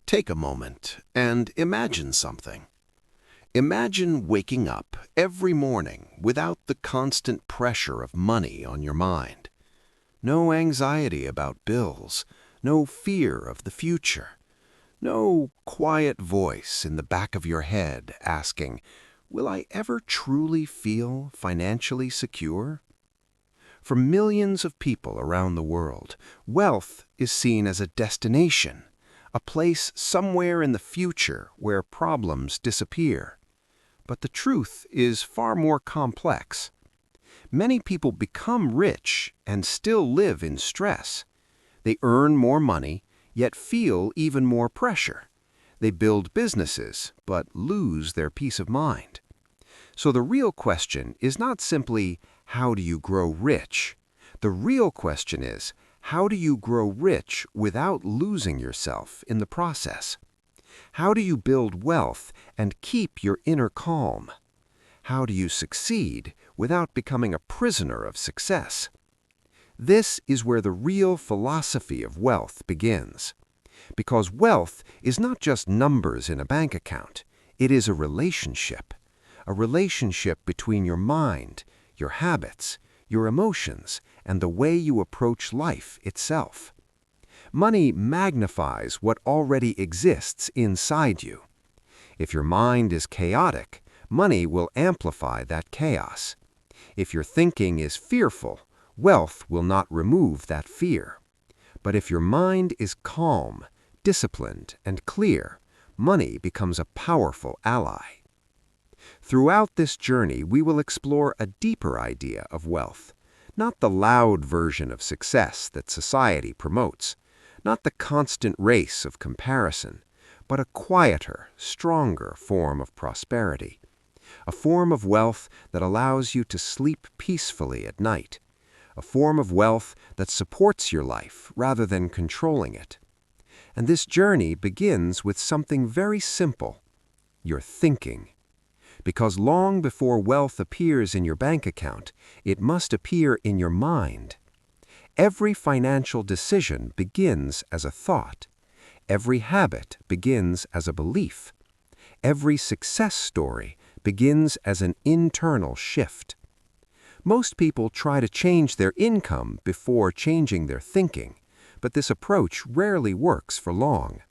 Take a moment and imagine something. Imagine waking up every morning without the constant pressure of money on your mind. No anxiety about bills, no fear of the future, no quiet voice in the back of your head asking, "Will I ever truly feel financially secure?" For millions of people around the world, wealth is seen as a destination, a place somewhere in the future where problems disappear. But the truth is far more complex. Many people become rich and still live in stress. They earn more money, yet feel even more pressure. They build businesses, but lose their peace of mind. So the real question is not simply, how do you grow rich? The real question is, how do you grow rich without losing yourself in the process? How do you build wealth and keep your inner calm? How do you succeed without becoming a prisoner of success? This is where the real philosophy of wealth begins. Because wealth is not just numbers in a bank account, it is a relationship between your mind, your habits, your emotions, and the way you approach life itself. Money magnifies what already exists inside you. If your mind is chaotic, money will amplify that chaos. If your thinking is fearful, wealth will not remove that fear. But if your mind is calm, disciplined, and clear, money becomes a powerful ally. Throughout this journey, we will explore a deeper idea of wealth, not the loud version of success that society promotes, not the constant race of comparison, but a quieter, stronger form of prosperity, a form of wealth that allows you to sleep peacefully at night, a form of wealth that supports your life rather than controlling it. And this journey begins with something very simple, your thinking. Because long before wealth appears in your bank account, it must appear in your mind. Every financial decision begins as a thought. Every habit begins as a belief. Every success story begins as an internal shift. Most people try to change their income before changing their thinking, but this approach rarely works for long.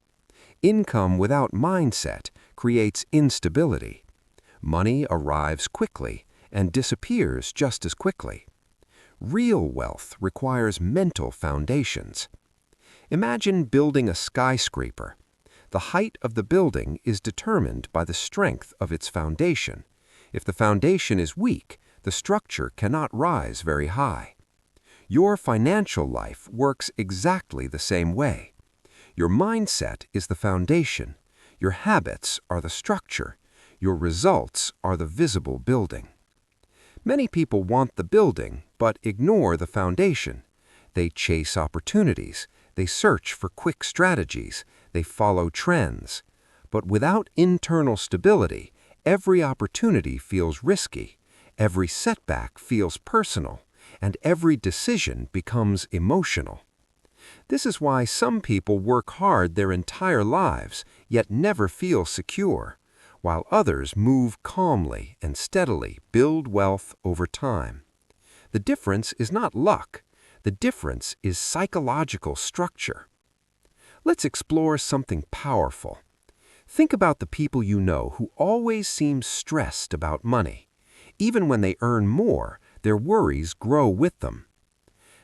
Income without mindset creates instability. Money arrives quickly and disappears just as quickly. Real wealth requires mental foundations. Imagine building a skyscraper. The height of the building is determined by the strength of its foundation. If the foundation is weak, the structure cannot rise very high. Your financial life works exactly the same way. Your mindset is the foundation. Your habits are the structure. Your results are the visible building. Many people want the building, but ignore the foundation. They chase opportunities. They search for quick strategies. They follow trends. But without internal stability, every opportunity feels risky. Every setback feels personal, and every decision becomes emotional. This is why some people work hard their entire lives, yet never feel secure, while others move calmly and steadily build wealth over time. The difference is not luck. The difference is psychological structure. Let's explore something powerful. Think about the people you know who always seem stressed about money. Even when they earn more, their worries grow with them.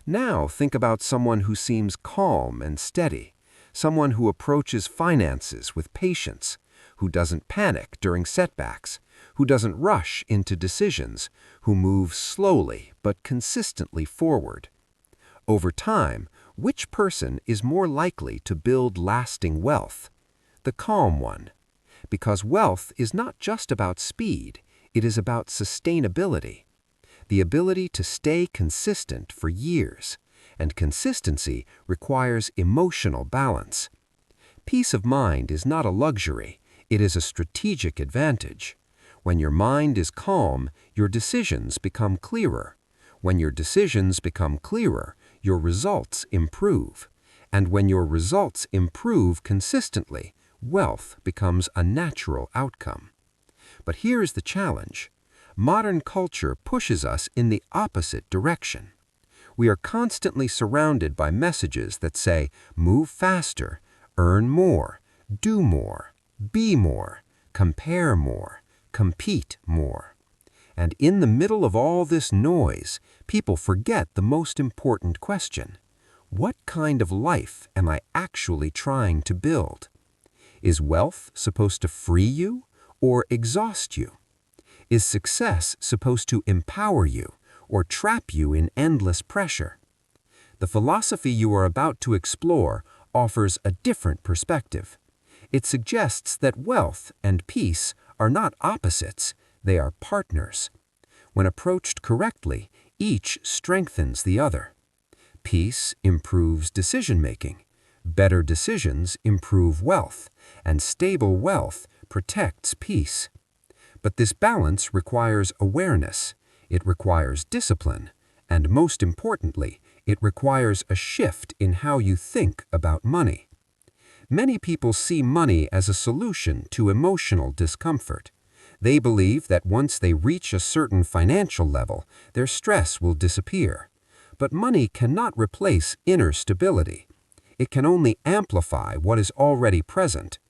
Now think about someone who seems calm and steady, someone who approaches finances with patience, who doesn't panic during setbacks, who doesn't rush into decisions, who moves slowly but consistently forward. Over time, which person is more likely to build lasting wealth? The calm one. Because wealth is not just about speed, it is about sustainability. The ability to stay consistent for years, and consistency requires emotional balance. Peace of mind is not a luxury, it is a strategic advantage. When your mind is calm, your decisions become clearer. When your decisions become clearer, your results improve. And when your results improve consistently, wealth becomes a natural outcome. But here is the challenge. Modern culture pushes us in the opposite direction. We are constantly surrounded by messages that say, move faster, earn more, do more, be more, compare more, compete more. And in the middle of all this noise, people forget the most important question. What kind of life am I actually trying to build? Is wealth supposed to free you or exhaust you? Is success supposed to empower you or trap you in endless pressure? The philosophy you are about to explore offers a different perspective. It suggests that wealth and peace are not opposites, they are partners. When approached correctly, each strengthens the other. Peace improves decision-making. Better decisions improve wealth, and stable wealth protects peace. But this balance requires awareness, it requires discipline, and most importantly, it requires a shift in how you think about money. Many people see money as a solution to emotional discomfort. They believe that once they reach a certain financial level, their stress will disappear. But money cannot replace inner stability. It can only amplify what is already present.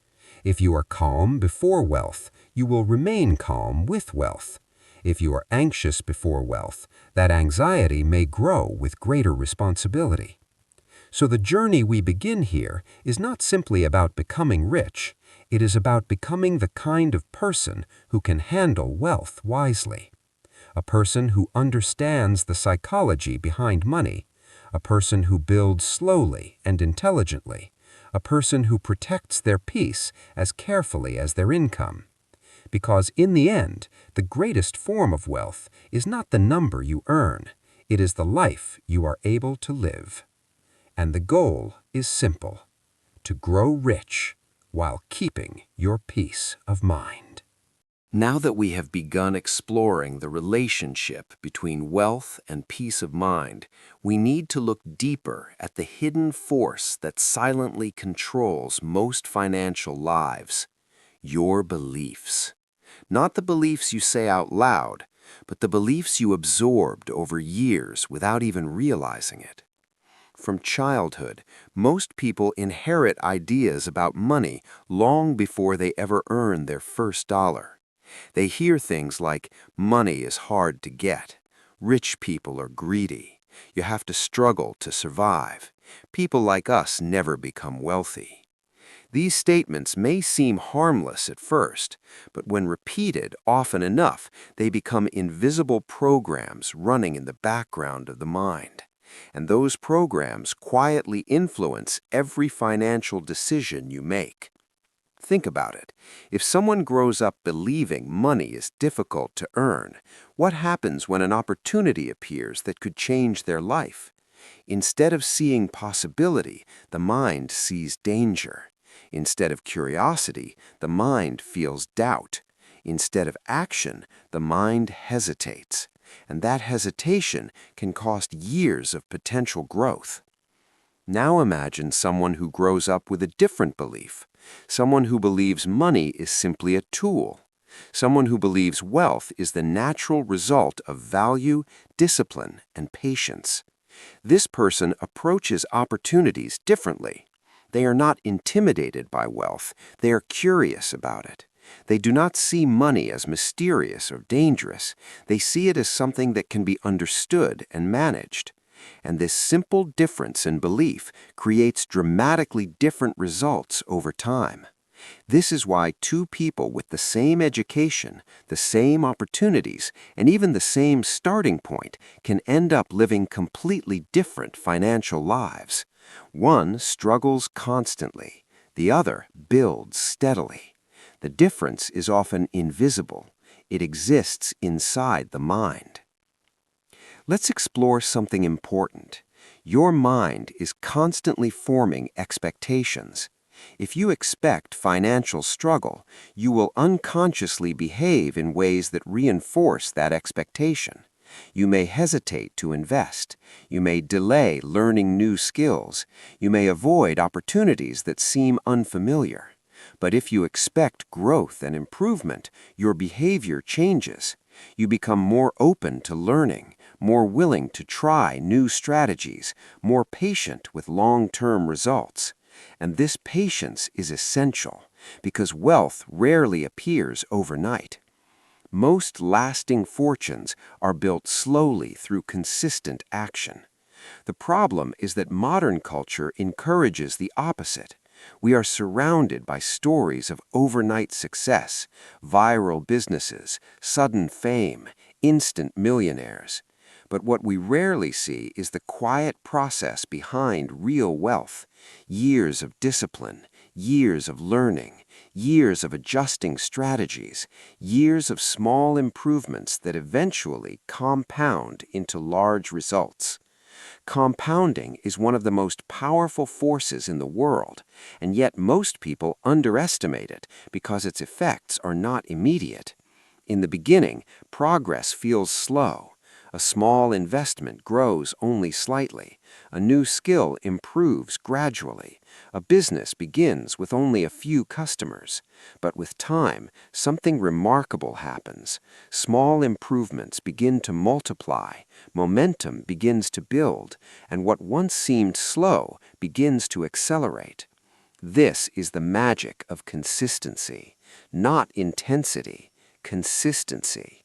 If you are calm before wealth, you will remain calm with wealth. If you are anxious before wealth, that anxiety may grow with greater responsibility. So the journey we begin here is not simply about becoming rich. It is about becoming the kind of person who can handle wealth wisely. A person who understands the psychology behind money, a person who builds slowly and intelligently, a person who protects their peace as carefully as their income. Because in the end, the greatest form of wealth is not the number you earn, it is the life you are able to live. And the goal is simple: to grow rich while keeping your peace of mind. Now that we have begun exploring the relationship between wealth and peace of mind, we need to look deeper at the hidden force that silently controls most financial lives: your beliefs. Not the beliefs you say out loud, but the beliefs you absorbed over years without even realizing it. From childhood, most people inherit ideas about money long before they ever earn their first dollar. They hear things like, money is hard to get, rich people are greedy, you have to struggle to survive, people like us never become wealthy. These statements may seem harmless at first, but when repeated often enough, they become invisible programs running in the background of the mind. And those programs quietly influence every financial decision you make. Think about it. If someone grows up believing money is difficult to earn, what happens when an opportunity appears that could change their life? Instead of seeing possibility, the mind sees danger. Instead of curiosity, the mind feels doubt. Instead of action, the mind hesitates. And that hesitation can cost years of potential growth. Now imagine someone who grows up with a different belief, someone who believes money is simply a tool, someone who believes wealth is the natural result of value, discipline, and patience. This person approaches opportunities differently. They are not intimidated by wealth, they are curious about it. They do not see money as mysterious or dangerous. They see it as something that can be understood and managed. And this simple difference in belief creates dramatically different results over time. This is why two people with the same education, the same opportunities, and even the same starting point can end up living completely different financial lives. One struggles constantly, the other builds steadily. The difference is often invisible. It exists inside the mind. Let's explore something important. Your mind is constantly forming expectations. If you expect financial struggle, you will unconsciously behave in ways that reinforce that expectation. You may hesitate to invest. You may delay learning new skills. You may avoid opportunities that seem unfamiliar. But if you expect growth and improvement, your behavior changes. You become more open to learning, more willing to try new strategies, more patient with long-term results. And this patience is essential, because wealth rarely appears overnight. Most lasting fortunes are built slowly through consistent action. The problem is that modern culture encourages the opposite. We are surrounded by stories of overnight success, viral businesses, sudden fame, instant millionaires. But what we rarely see is the quiet process behind real wealth: years of discipline, years of learning, years of adjusting strategies, years of small improvements that eventually compound into large results. Compounding is one of the most powerful forces in the world, and yet most people underestimate it because its effects are not immediate. In the beginning, progress feels slow. A small investment grows only slightly. A new skill improves gradually. A business begins with only a few customers. But with time, something remarkable happens. Small improvements begin to multiply, momentum begins to build, and what once seemed slow begins to accelerate. This is the magic of consistency, not intensity, consistency.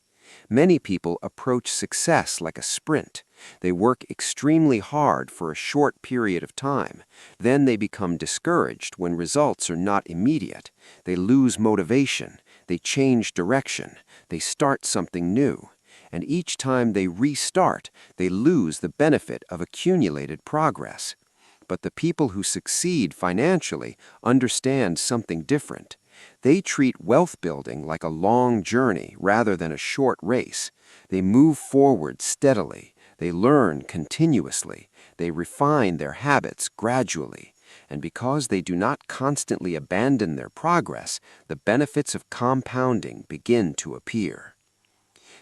Many people approach success like a sprint. They work extremely hard for a short period of time. Then they become discouraged when results are not immediate. They lose motivation. They change direction. They start something new. And each time they restart, they lose the benefit of accumulated progress. But the people who succeed financially understand something different. They treat wealth building like a long journey rather than a short race. They move forward steadily. They learn continuously. They refine their habits gradually. And because they do not constantly abandon their progress, the benefits of compounding begin to appear.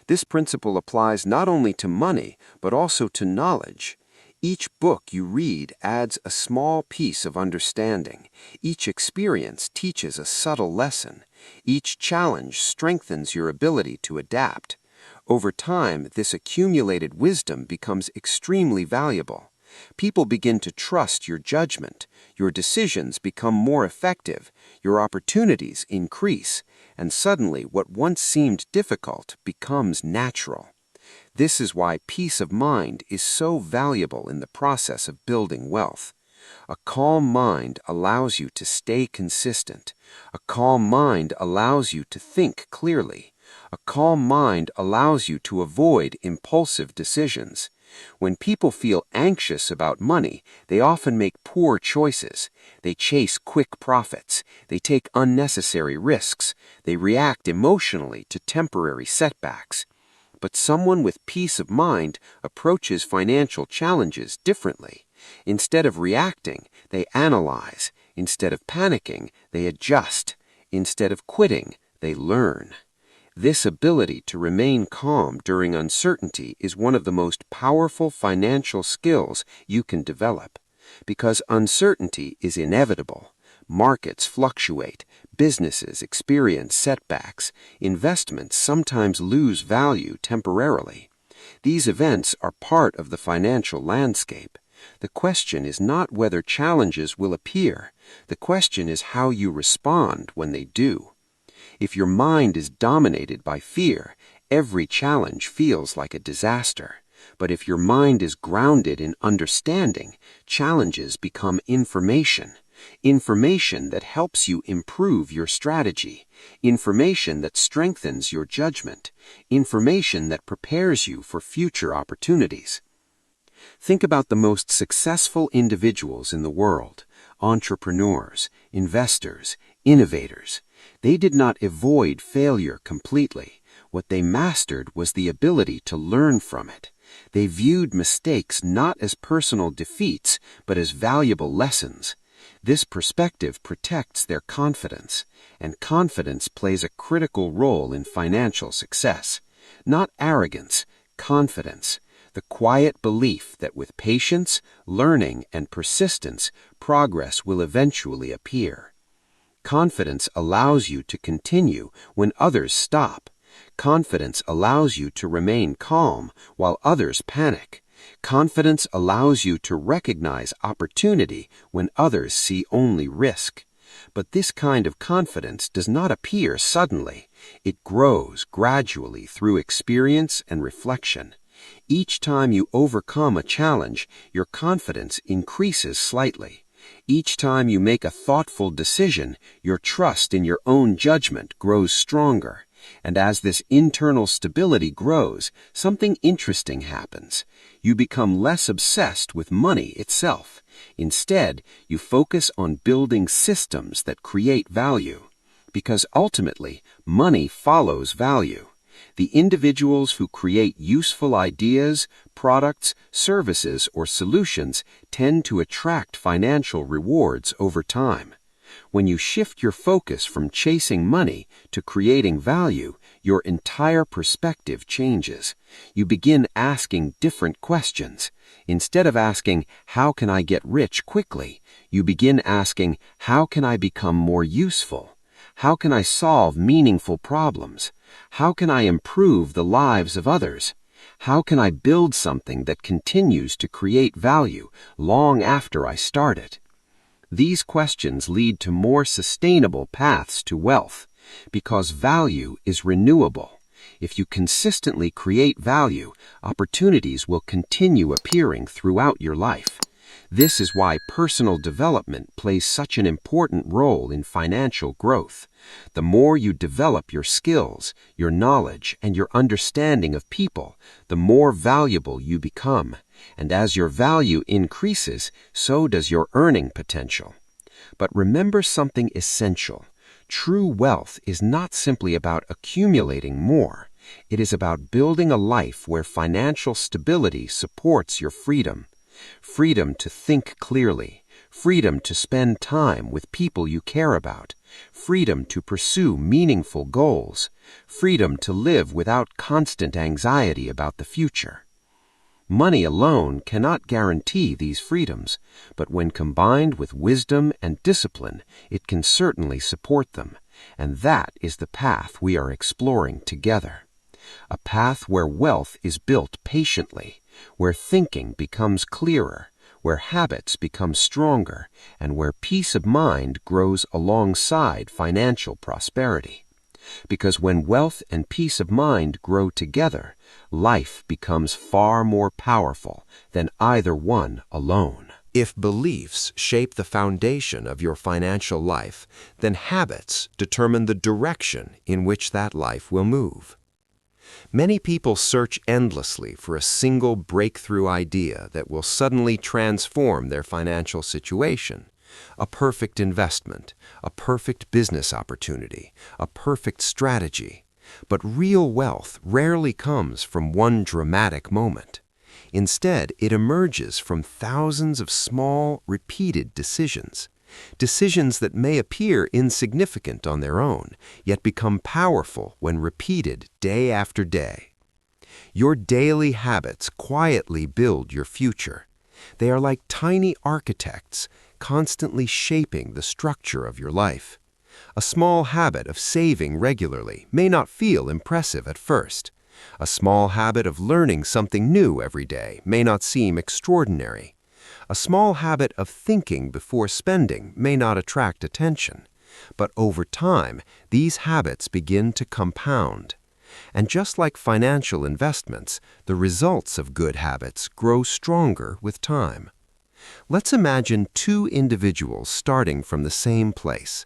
This principle applies not only to money, but also to knowledge. Each book you read adds a small piece of understanding. Each experience teaches a subtle lesson. Each challenge strengthens your ability to adapt. Over time, this accumulated wisdom becomes extremely valuable. People begin to trust your judgment. Your decisions become more effective. Your opportunities increase. And suddenly, what once seemed difficult becomes natural. This is why peace of mind is so valuable in the process of building wealth. A calm mind allows you to stay consistent. A calm mind allows you to think clearly. A calm mind allows you to avoid impulsive decisions. When people feel anxious about money, they often make poor choices. They chase quick profits. They take unnecessary risks. They react emotionally to temporary setbacks. But someone with peace of mind approaches financial challenges differently. Instead of reacting, they analyze. Instead of panicking, they adjust. Instead of quitting, they learn. This ability to remain calm during uncertainty is one of the most powerful financial skills you can develop. Because uncertainty is inevitable. Markets fluctuate, businesses experience setbacks, investments sometimes lose value temporarily. These events are part of the financial landscape. The question is not whether challenges will appear. The question is how you respond when they do. If your mind is dominated by fear, every challenge feels like a disaster. But if your mind is grounded in understanding, challenges become information. Information that helps you improve your strategy. Information that strengthens your judgment. Information that prepares you for future opportunities. Think about the most successful individuals in the world: entrepreneurs, investors, innovators. They did not avoid failure completely. What they mastered was the ability to learn from it. They viewed mistakes not as personal defeats, but as valuable lessons. This perspective protects their confidence, and confidence plays a critical role in financial success. Not arrogance, confidence. The quiet belief that with patience, learning, and persistence, progress will eventually appear. Confidence allows you to continue when others stop. Confidence allows you to remain calm while others panic. Confidence allows you to recognize opportunity when others see only risk. But this kind of confidence does not appear suddenly. It grows gradually through experience and reflection. Each time you overcome a challenge, your confidence increases slightly. Each time you make a thoughtful decision, your trust in your own judgment grows stronger. And as this internal stability grows, something interesting happens. You become less obsessed with money itself. Instead, you focus on building systems that create value. Because ultimately, money follows value. The individuals who create useful ideas, products, services, or solutions tend to attract financial rewards over time. When you shift your focus from chasing money to creating value, your entire perspective changes. You begin asking different questions. Instead of asking, "How can I get rich quickly?" you begin asking, "How can I become more useful? How can I solve meaningful problems? How can I improve the lives of others? How can I build something that continues to create value long after I start it?" These questions lead to more sustainable paths to wealth, because value is renewable. If you consistently create value, opportunities will continue appearing throughout your life. This is why personal development plays such an important role in financial growth. The more you develop your skills, your knowledge, and your understanding of people, the more valuable you become. And as your value increases, so does your earning potential. But remember something essential. True wealth is not simply about accumulating more. It is about building a life where financial stability supports your freedom. Freedom to think clearly, freedom to spend time with people you care about, freedom to pursue meaningful goals, freedom to live without constant anxiety about the future. Money alone cannot guarantee these freedoms, but when combined with wisdom and discipline, it can certainly support them, and that is the path we are exploring together. A path where wealth is built patiently, where thinking becomes clearer, where habits become stronger, and where peace of mind grows alongside financial prosperity. Because when wealth and peace of mind grow together, life becomes far more powerful than either one alone. If beliefs shape the foundation of your financial life, then habits determine the direction in which that life will move. Many people search endlessly for a single breakthrough idea that will suddenly transform their financial situation. A perfect investment, a perfect business opportunity, a perfect strategy. But real wealth rarely comes from one dramatic moment. Instead, it emerges from thousands of small, repeated decisions. Decisions that may appear insignificant on their own, yet become powerful when repeated day after day. Your daily habits quietly build your future. They are like tiny architects, constantly shaping the structure of your life. A small habit of saving regularly may not feel impressive at first. A small habit of learning something new every day may not seem extraordinary. A small habit of thinking before spending may not attract attention. But over time, these habits begin to compound. And just like financial investments, the results of good habits grow stronger with time. Let's imagine two individuals starting from the same place.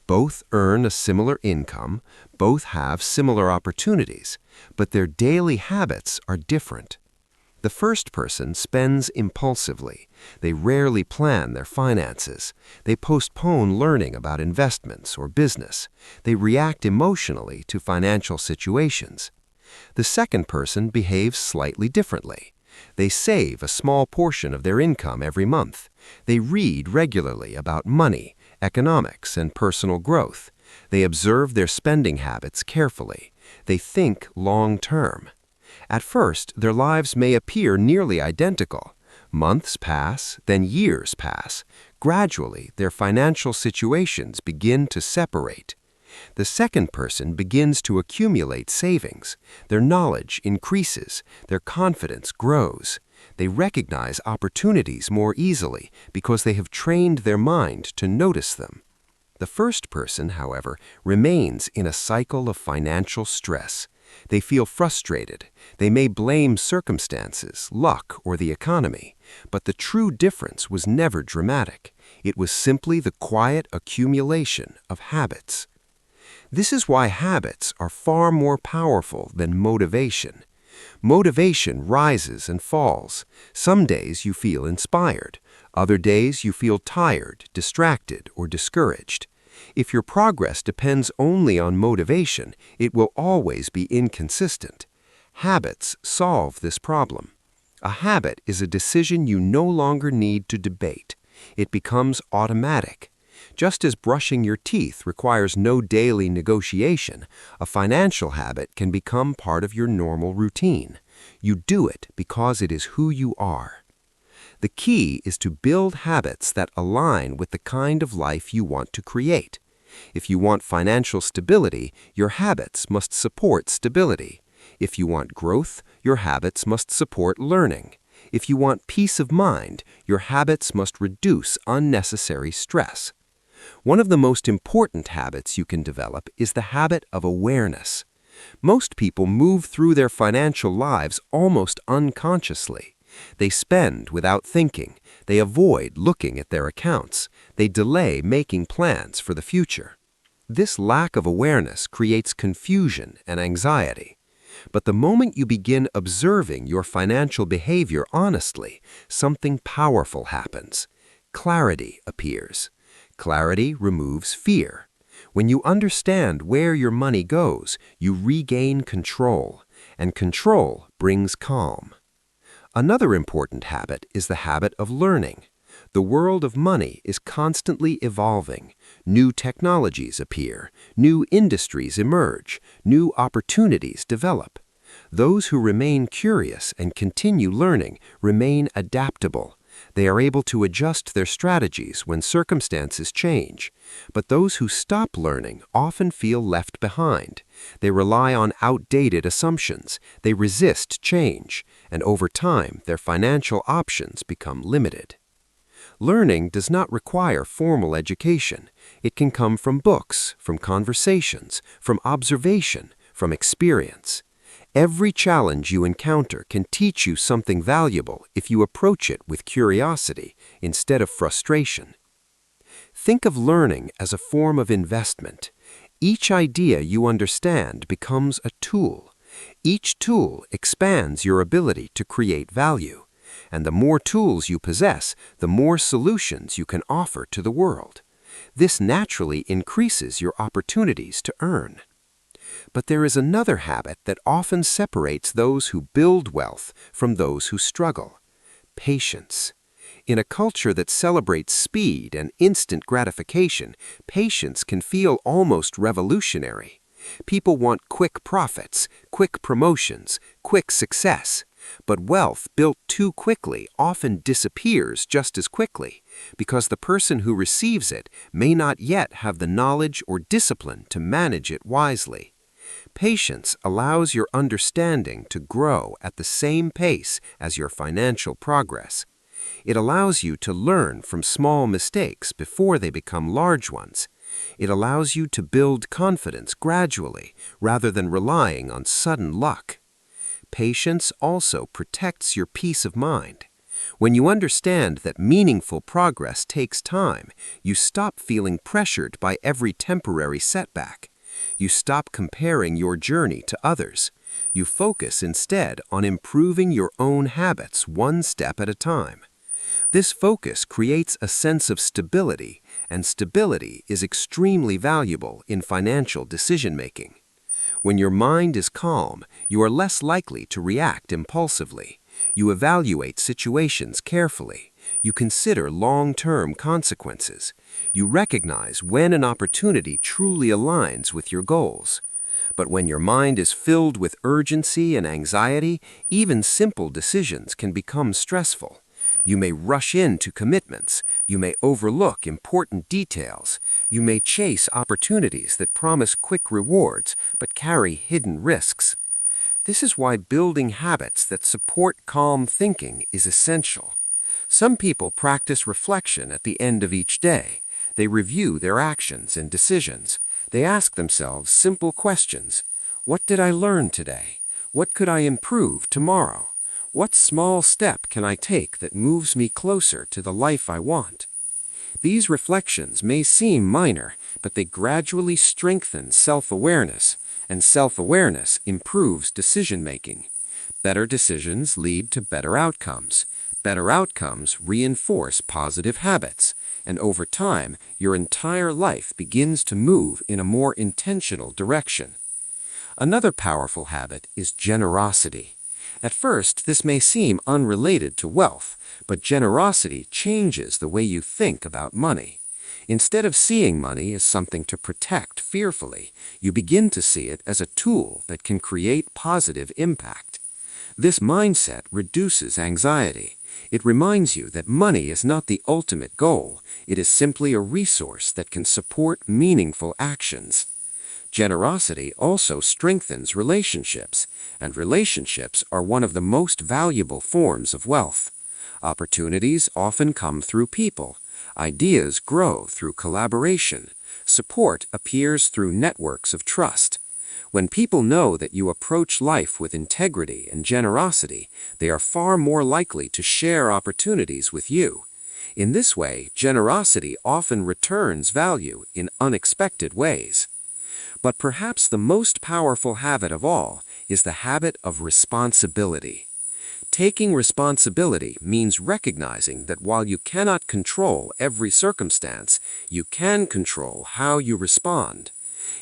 Both earn a similar income, both have similar opportunities, but their daily habits are different. The first person spends impulsively. They rarely plan their finances. They postpone learning about investments or business. They react emotionally to financial situations. The second person behaves slightly differently. They save a small portion of their income every month. They read regularly about money, economics, and personal growth. They observe their spending habits carefully. They think long-term. At first, their lives may appear nearly identical. Months pass, then years pass. Gradually, their financial situations begin to separate. The second person begins to accumulate savings. Their knowledge increases. Their confidence grows. They recognize opportunities more easily because they have trained their mind to notice them. The first person, however, remains in a cycle of financial stress. They feel frustrated. They may blame circumstances, luck, or the economy. But the true difference was never dramatic. It was simply the quiet accumulation of habits. This is why habits are far more powerful than motivation. Motivation rises and falls. Some days you feel inspired. Other days you feel tired, distracted, or discouraged. If your progress depends only on motivation, it will always be inconsistent. Habits solve this problem. A habit is a decision you no longer need to debate. It becomes automatic. Just as brushing your teeth requires no daily negotiation, a financial habit can become part of your normal routine. You do it because it is who you are. The key is to build habits that align with the kind of life you want to create. If you want financial stability, your habits must support stability. If you want growth, your habits must support learning. If you want peace of mind, your habits must reduce unnecessary stress. One of the most important habits you can develop is the habit of awareness. Most people move through their financial lives almost unconsciously. They spend without thinking. They avoid looking at their accounts. They delay making plans for the future. This lack of awareness creates confusion and anxiety. But the moment you begin observing your financial behavior honestly, something powerful happens. Clarity appears. Clarity removes fear. When you understand where your money goes, you regain control, and control brings calm. Another important habit is the habit of learning. The world of money is constantly evolving. New technologies appear, new industries emerge, new opportunities develop. Those who remain curious and continue learning remain adaptable. They are able to adjust their strategies when circumstances change. But those who stop learning often feel left behind. They rely on outdated assumptions. They resist change. And over time, their financial options become limited. Learning does not require formal education. It can come from books, from conversations, from observation, from experience. Every challenge you encounter can teach you something valuable if you approach it with curiosity instead of frustration. Think of learning as a form of investment. Each idea you understand becomes a tool. Each tool expands your ability to create value. And the more tools you possess, the more solutions you can offer to the world. This naturally increases your opportunities to earn. But there is another habit that often separates those who build wealth from those who struggle: patience. In a culture that celebrates speed and instant gratification, patience can feel almost revolutionary. People want quick profits, quick promotions, quick success. But wealth built too quickly often disappears just as quickly, because the person who receives it may not yet have the knowledge or discipline to manage it wisely. Patience allows your understanding to grow at the same pace as your financial progress. It allows you to learn from small mistakes before they become large ones. It allows you to build confidence gradually rather than relying on sudden luck. Patience also protects your peace of mind. When you understand that meaningful progress takes time, you stop feeling pressured by every temporary setback. You stop comparing your journey to others. You focus instead on improving your own habits one step at a time. This focus creates a sense of stability, and stability is extremely valuable in financial decision-making. When your mind is calm, you are less likely to react impulsively. You evaluate situations carefully. You consider long-term consequences. You recognize when an opportunity truly aligns with your goals. But when your mind is filled with urgency and anxiety, even simple decisions can become stressful. You may rush into commitments. You may overlook important details. You may chase opportunities that promise quick rewards but carry hidden risks. This is why building habits that support calm thinking is essential. Some people practice reflection at the end of each day. They review their actions and decisions. They ask themselves simple questions. What did I learn today? What could I improve tomorrow? What small step can I take that moves me closer to the life I want? These reflections may seem minor, but they gradually strengthen self-awareness, and self-awareness improves decision-making. Better decisions lead to better outcomes. Better outcomes reinforce positive habits, and over time, your entire life begins to move in a more intentional direction. Another powerful habit is generosity. At first, this may seem unrelated to wealth, but generosity changes the way you think about money. Instead of seeing money as something to protect fearfully, you begin to see it as a tool that can create positive impact. This mindset reduces anxiety. It reminds you that money is not the ultimate goal. It is simply a resource that can support meaningful actions. Generosity also strengthens relationships, and relationships are one of the most valuable forms of wealth. Opportunities often come through people. Ideas grow through collaboration. Support appears through networks of trust. When people know that you approach life with integrity and generosity, they are far more likely to share opportunities with you. In this way, generosity often returns value in unexpected ways. But perhaps the most powerful habit of all is the habit of responsibility. Taking responsibility means recognizing that while you cannot control every circumstance, you can control how you respond.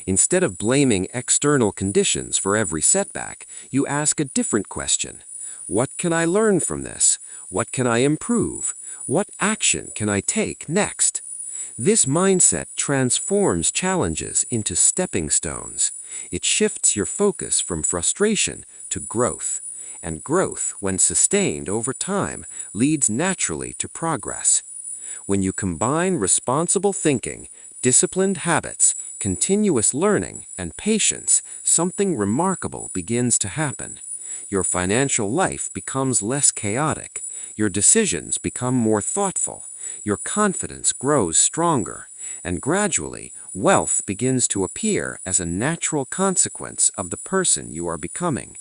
Instead of blaming external conditions for every setback, you ask a different question. What can I learn from this? What can I improve? What action can I take next? This mindset transforms challenges into stepping stones. It shifts your focus from frustration to growth. And growth, when sustained over time, leads naturally to progress. When you combine responsible thinking, disciplined habits, continuous learning, and patience, something remarkable begins to happen. Your financial life becomes less chaotic. Your decisions become more thoughtful. Your confidence grows stronger. And gradually, wealth begins to appear as a natural consequence of the person you are becoming.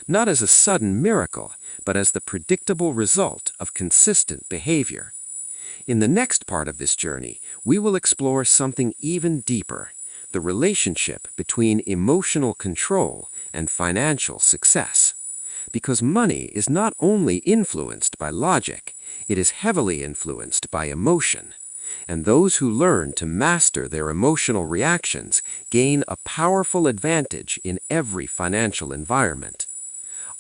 Not as a sudden miracle, but as the predictable result of consistent behavior. In the next part of this journey, we will explore something even deeper: the relationship between emotional control and financial success. Because money is not only influenced by logic, it is heavily influenced by emotion. And those who learn to master their emotional reactions gain a powerful advantage in every financial environment.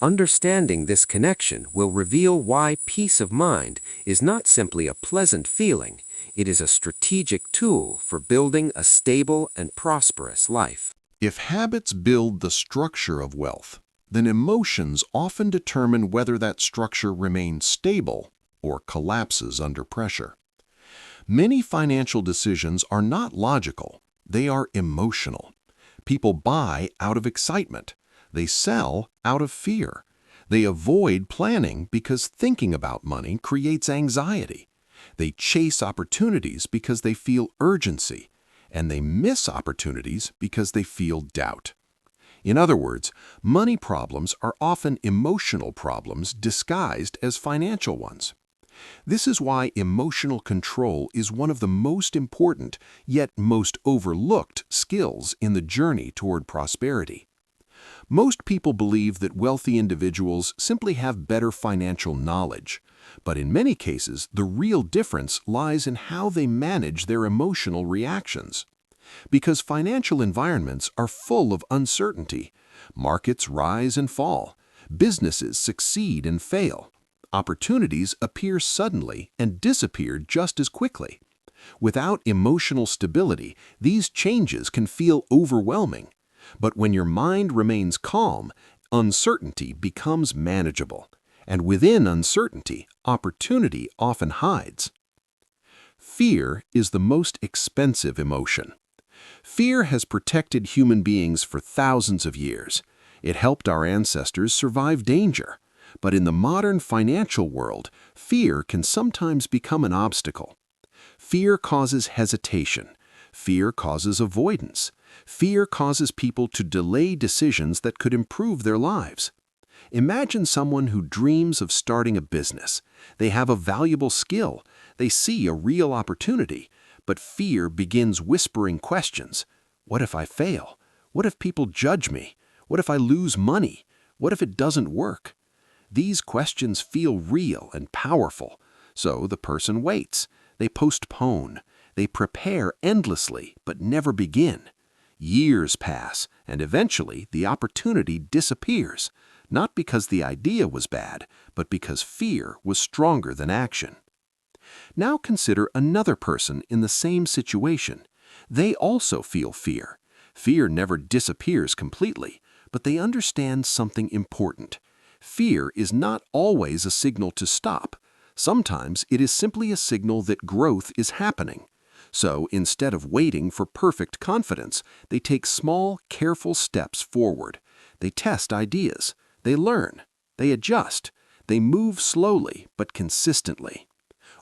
Understanding this connection will reveal why peace of mind is not simply a pleasant feeling, it is a strategic tool for building a stable and prosperous life. If habits build the structure of wealth, then emotions often determine whether that structure remains stable or collapses under pressure. Many financial decisions are not logical, they are emotional. People buy out of excitement. They sell out of fear. They avoid planning because thinking about money creates anxiety. They chase opportunities because they feel urgency, and they miss opportunities because they feel doubt. In other words, money problems are often emotional problems disguised as financial ones. This is why emotional control is one of the most important, yet most overlooked skills in the journey toward prosperity. Most people believe that wealthy individuals simply have better financial knowledge, but in many cases, the real difference lies in how they manage their emotional reactions. Because financial environments are full of uncertainty, markets rise and fall, businesses succeed and fail, opportunities appear suddenly and disappear just as quickly. Without emotional stability, these changes can feel overwhelming. But when your mind remains calm, uncertainty becomes manageable, And within uncertainty, opportunity often hides. Fear is the most expensive emotion. Fear has protected human beings for thousands of years. It helped our ancestors survive danger. But in the modern financial world, fear can sometimes become an obstacle. Fear causes hesitation. Fear causes avoidance. Fear causes people to delay decisions that could improve their lives. Imagine someone who dreams of starting a business. They have a valuable skill. They see a real opportunity. But fear begins whispering questions. What if I fail? What if people judge me? What if I lose money? What if it doesn't work? These questions feel real and powerful. So the person waits. They postpone. They prepare endlessly, but never begin. Years pass, and eventually the opportunity disappears. Not because the idea was bad, but because fear was stronger than action. Now consider another person in the same situation. They also feel fear. Fear never disappears completely, but they understand something important. Fear is not always a signal to stop. Sometimes it is simply a signal that growth is happening. So instead of waiting for perfect confidence, they take small, careful steps forward. They test ideas. They learn. They adjust. They move slowly but consistently.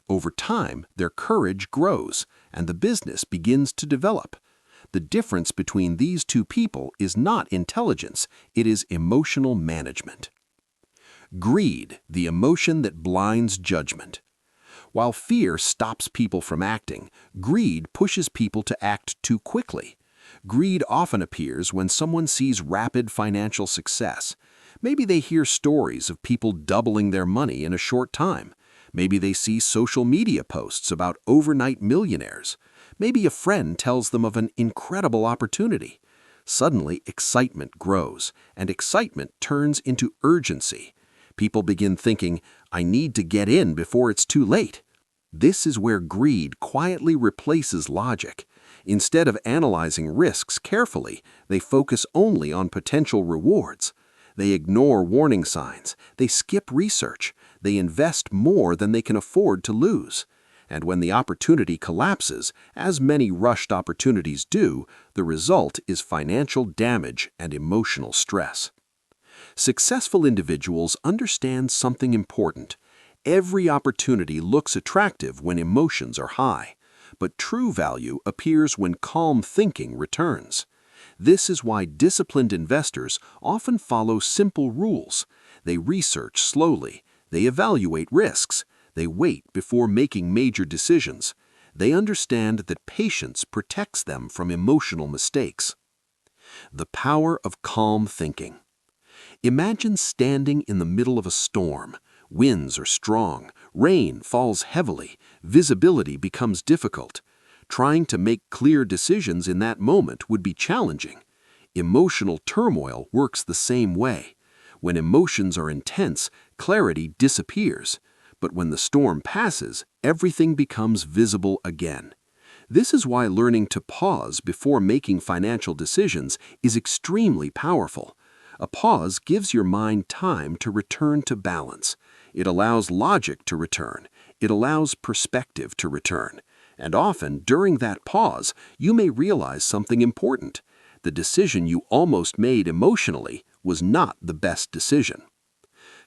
Over time, their courage grows, and the business begins to develop. The difference between these two people is not intelligence, it is emotional management. Greed, the emotion that blinds judgment. While fear stops people from acting, greed pushes people to act too quickly. Greed often appears when someone sees rapid financial success. Maybe they hear stories of people doubling their money in a short time. Maybe they see social media posts about overnight millionaires. Maybe a friend tells them of an incredible opportunity. Suddenly, excitement grows, and excitement turns into urgency. People begin thinking, I need to get in before it's too late. This is where greed quietly replaces logic. Instead of analyzing risks carefully, they focus only on potential rewards. They ignore warning signs. They skip research. They invest more than they can afford to lose. And when the opportunity collapses, as many rushed opportunities do, the result is financial damage and emotional stress. Successful individuals understand something important. Every opportunity looks attractive when emotions are high, but true value appears when calm thinking returns. This is why disciplined investors often follow simple rules. They research slowly. They evaluate risks. They wait before making major decisions. They understand that patience protects them from emotional mistakes. The power of calm thinking. Imagine standing in the middle of a storm. Winds are strong. Rain falls heavily. Visibility becomes difficult. Trying to make clear decisions in that moment would be challenging. Emotional turmoil works the same way. When emotions are intense, clarity disappears. But when the storm passes, everything becomes visible again. This is why learning to pause before making financial decisions is extremely powerful. A pause gives your mind time to return to balance. It allows logic to return. It allows perspective to return. And often, during that pause, you may realize something important. The decision you almost made emotionally was not the best decision.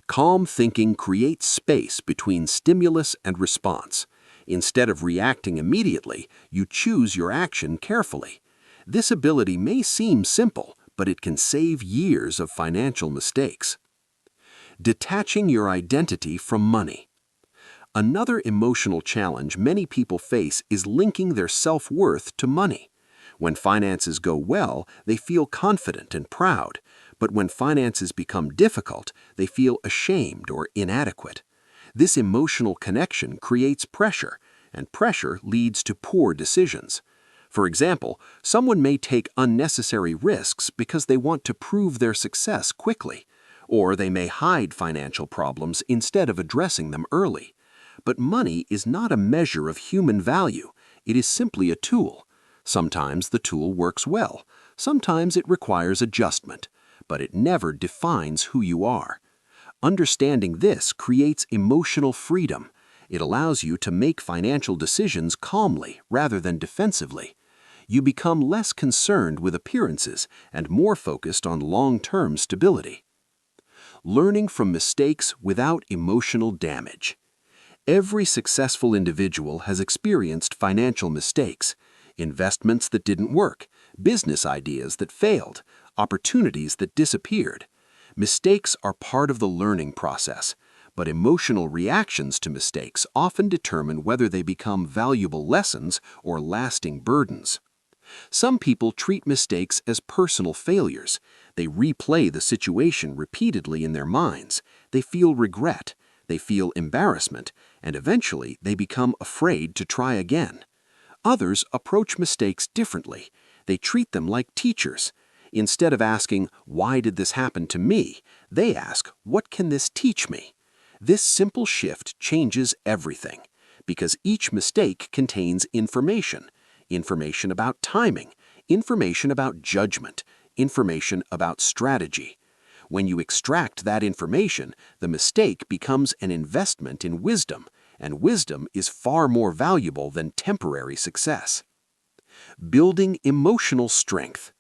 Calm thinking creates space between stimulus and response. Instead of reacting immediately, you choose your action carefully. This ability may seem simple, but it can save years of financial mistakes. Detaching your identity from money. Another emotional challenge many people face is linking their self-worth to money. When finances go well, they feel confident and proud, but when finances become difficult, they feel ashamed or inadequate. This emotional connection creates pressure, and pressure leads to poor decisions. For example, someone may take unnecessary risks because they want to prove their success quickly, or they may hide financial problems instead of addressing them early. But money is not a measure of human value. It is simply a tool. Sometimes the tool works well. Sometimes it requires adjustment. But it never defines who you are. Understanding this creates emotional freedom. It allows you to make financial decisions calmly rather than defensively. You become less concerned with appearances and more focused on long-term stability. Learning from mistakes without emotional damage. Every successful individual has experienced financial mistakes, investments that didn't work, business ideas that failed, opportunities that disappeared. Mistakes are part of the learning process, but emotional reactions to mistakes often determine whether they become valuable lessons or lasting burdens. Some people treat mistakes as personal failures. They replay the situation repeatedly in their minds. They feel regret. They feel embarrassment, and eventually they become afraid to try again. Others approach mistakes differently. They treat them like teachers. Instead of asking, "Why did this happen to me?" they ask, "What can this teach me?" This simple shift changes everything, because each mistake contains information. Information about timing, information about judgment, information about strategy. When you extract that information, the mistake becomes an investment in wisdom, and wisdom is far more valuable than temporary success. Building emotional strength.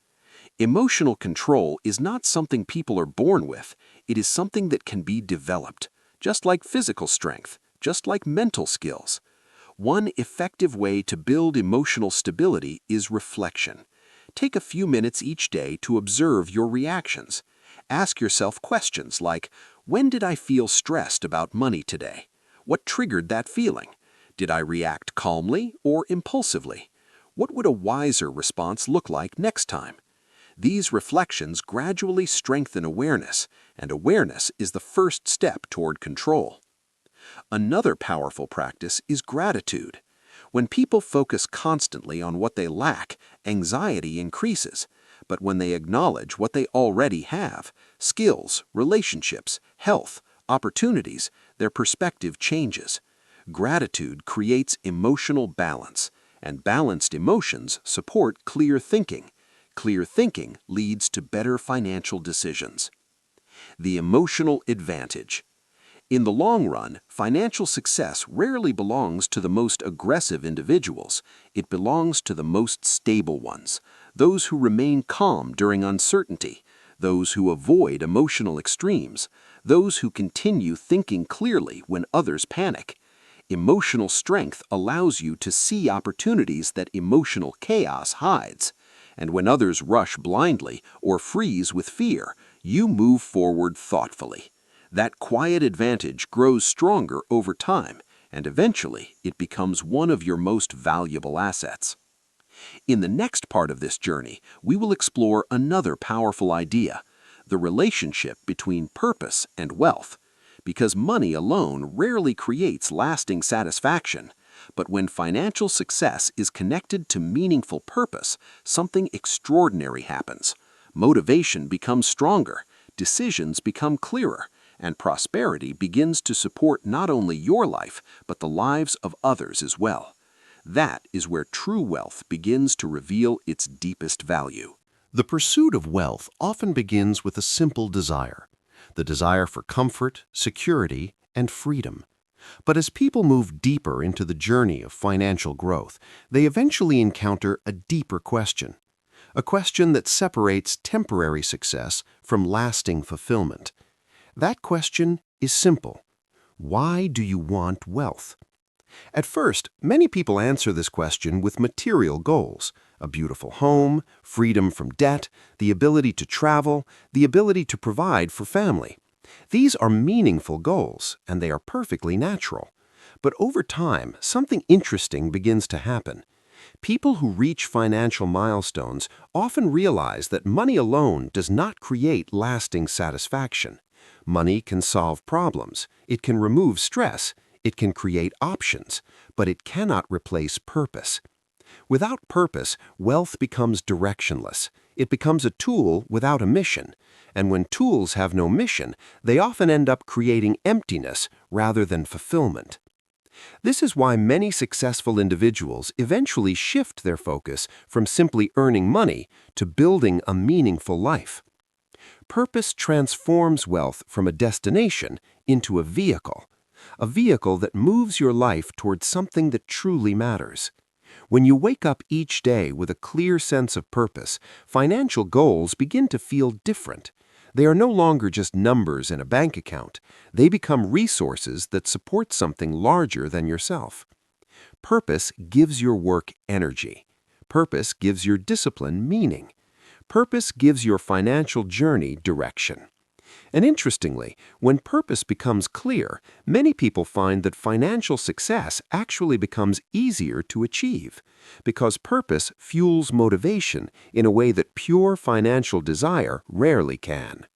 Emotional control is not something people are born with. It is something that can be developed, just like physical strength, just like mental skills. One effective way to build emotional stability is reflection. Take a few minutes each day to observe your reactions. Ask yourself questions like, when did I feel stressed about money today? What triggered that feeling? Did I react calmly or impulsively? What would a wiser response look like next time? These reflections gradually strengthen awareness, and awareness is the first step toward control. Another powerful practice is gratitude. When people focus constantly on what they lack, anxiety increases. But when they acknowledge what they already have, skills, relationships, health, opportunities, their perspective changes. Gratitude creates emotional balance, and balanced emotions support clear thinking. Clear thinking leads to better financial decisions. The emotional advantage. In the long run, financial success rarely belongs to the most aggressive individuals. It belongs to the most stable ones, those who remain calm during uncertainty, those who avoid emotional extremes, those who continue thinking clearly when others panic. Emotional strength allows you to see opportunities that emotional chaos hides. And when others rush blindly or freeze with fear, you move forward thoughtfully. That quiet advantage grows stronger over time, and eventually it becomes one of your most valuable assets. In the next part of this journey, we will explore another powerful idea, the relationship between purpose and wealth. Because money alone rarely creates lasting satisfaction, but when financial success is connected to meaningful purpose, something extraordinary happens. Motivation becomes stronger, decisions become clearer, and prosperity begins to support not only your life, but the lives of others as well. That is where true wealth begins to reveal its deepest value. The pursuit of wealth often begins with a simple desire, the desire for comfort, security, and freedom. But as people move deeper into the journey of financial growth, they eventually encounter a deeper question, a question that separates temporary success from lasting fulfillment. That question is simple. Why do you want wealth? At first, many people answer this question with material goals: a beautiful home, freedom from debt, the ability to travel, the ability to provide for family. These are meaningful goals, and they are perfectly natural. But over time, something interesting begins to happen. People who reach financial milestones often realize that money alone does not create lasting satisfaction. Money can solve problems, it can remove stress, it can create options, but it cannot replace purpose. Without purpose, wealth becomes directionless. It becomes a tool without a mission. And when tools have no mission, they often end up creating emptiness rather than fulfillment. This is why many successful individuals eventually shift their focus from simply earning money to building a meaningful life. Purpose transforms wealth from a destination into a vehicle that moves your life towards something that truly matters. When you wake up each day with a clear sense of purpose, financial goals begin to feel different. They are no longer just numbers in a bank account. They become resources that support something larger than yourself. Purpose gives your work energy. Purpose gives your discipline meaning. Purpose gives your financial journey direction. And interestingly, when purpose becomes clear, many people find that financial success actually becomes easier to achieve, because purpose fuels motivation in a way that pure financial desire rarely can.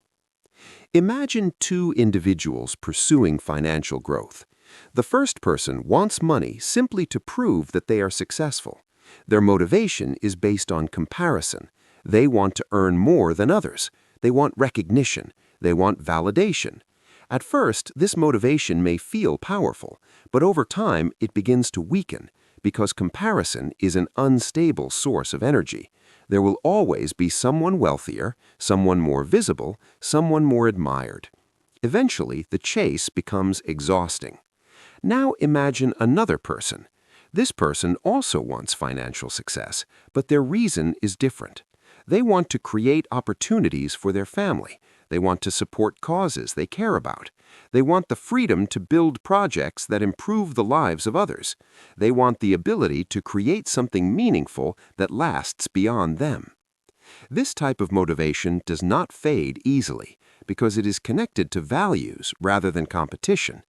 Imagine two individuals pursuing financial growth. The first person wants money simply to prove that they are successful. Their motivation is based on comparison. They want to earn more than others. They want recognition. They want validation. At first, this motivation may feel powerful, but over time it begins to weaken because comparison is an unstable source of energy. There will always be someone wealthier, someone more visible, someone more admired. Eventually, the chase becomes exhausting. Now imagine another person. This person also wants financial success, but their reason is different. They want to create opportunities for their family. They want to support causes they care about. They want the freedom to build projects that improve the lives of others. They want the ability to create something meaningful that lasts beyond them. This type of motivation does not fade easily because it is connected to values rather than competition.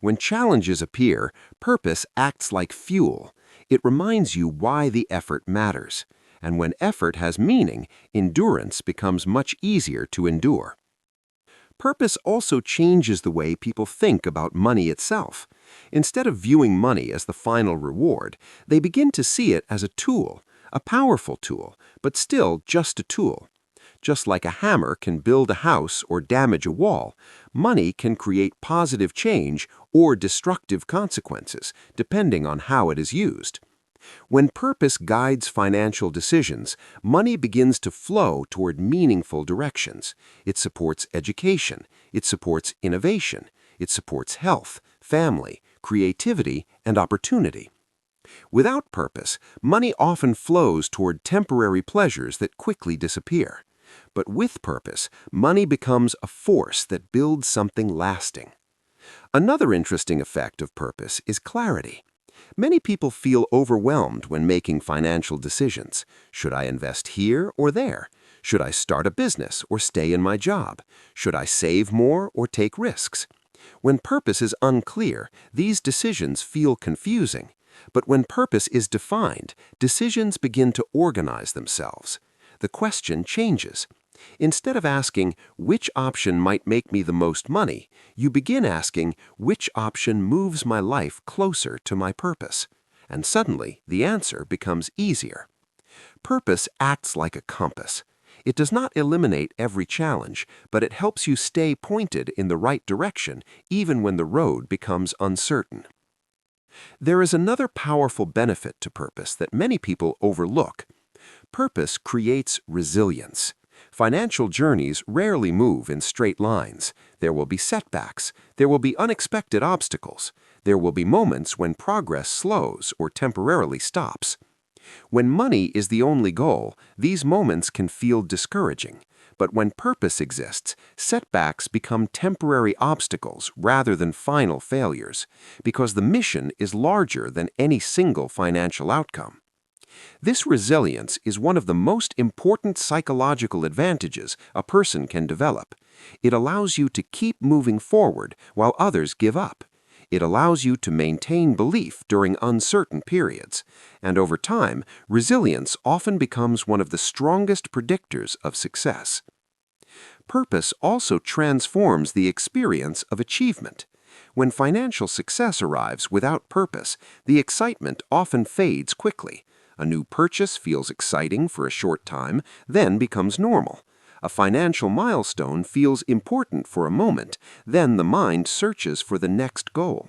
When challenges appear, purpose acts like fuel. It reminds you why the effort matters. And when effort has meaning, endurance becomes much easier to endure. Purpose also changes the way people think about money itself. Instead of viewing money as the final reward, they begin to see it as a tool, a powerful tool, but still just a tool. Just like a hammer can build a house or damage a wall, money can create positive change or destructive consequences, depending on how it is used. When purpose guides financial decisions, money begins to flow toward meaningful directions. It supports education. It supports innovation. It supports health, family, creativity, and opportunity. Without purpose, money often flows toward temporary pleasures that quickly disappear. But with purpose, money becomes a force that builds something lasting. Another interesting effect of purpose is clarity. Many people feel overwhelmed when making financial decisions. Should I invest here or there? Should I start a business or stay in my job? Should I save more or take risks? When purpose is unclear, these decisions feel confusing. But when purpose is defined, decisions begin to organize themselves. The question changes. Instead of asking, which option might make me the most money, you begin asking, which option moves my life closer to my purpose? And suddenly, the answer becomes easier. Purpose acts like a compass. It does not eliminate every challenge, but it helps you stay pointed in the right direction even when the road becomes uncertain. There is another powerful benefit to purpose that many people overlook. Purpose creates resilience. Financial journeys rarely move in straight lines. There will be setbacks. There will be unexpected obstacles. There will be moments when progress slows or temporarily stops. When money is the only goal, these moments can feel discouraging. But when purpose exists, setbacks become temporary obstacles rather than final failures, because the mission is larger than any single financial outcome. This resilience is one of the most important psychological advantages a person can develop. It allows you to keep moving forward while others give up. It allows you to maintain belief during uncertain periods. And over time, resilience often becomes one of the strongest predictors of success. Purpose also transforms the experience of achievement. When financial success arrives without purpose, the excitement often fades quickly. A new purchase feels exciting for a short time, then becomes normal. A financial milestone feels important for a moment, then the mind searches for the next goal.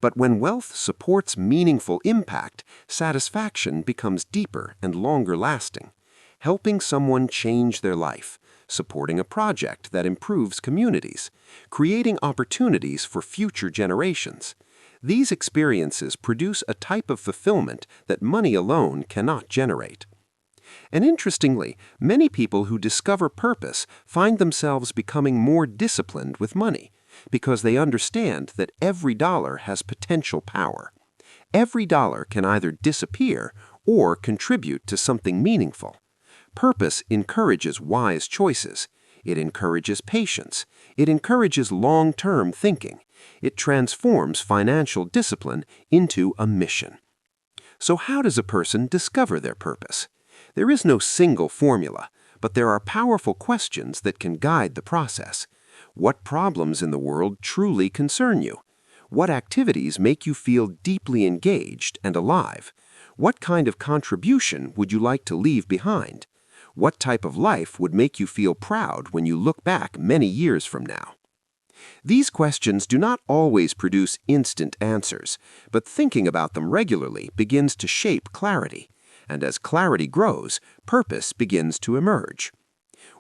But when wealth supports meaningful impact, satisfaction becomes deeper and longer lasting. helping someone change their life, supporting a project that improves communities, creating opportunities for future generations. These experiences produce a type of fulfillment that money alone cannot generate. And interestingly, many people who discover purpose find themselves becoming more disciplined with money because they understand that every dollar has potential power. Every dollar can either disappear or contribute to something meaningful. Purpose encourages wise choices. It encourages patience. It encourages long-term thinking. It transforms financial discipline into a mission. So how does a person discover their purpose? There is no single formula, but there are powerful questions that can guide the process. What problems in the world truly concern you? What activities make you feel deeply engaged and alive? What kind of contribution would you like to leave behind? What type of life would make you feel proud when you look back many years from now? These questions do not always produce instant answers, but thinking about them regularly begins to shape clarity. And as clarity grows, purpose begins to emerge.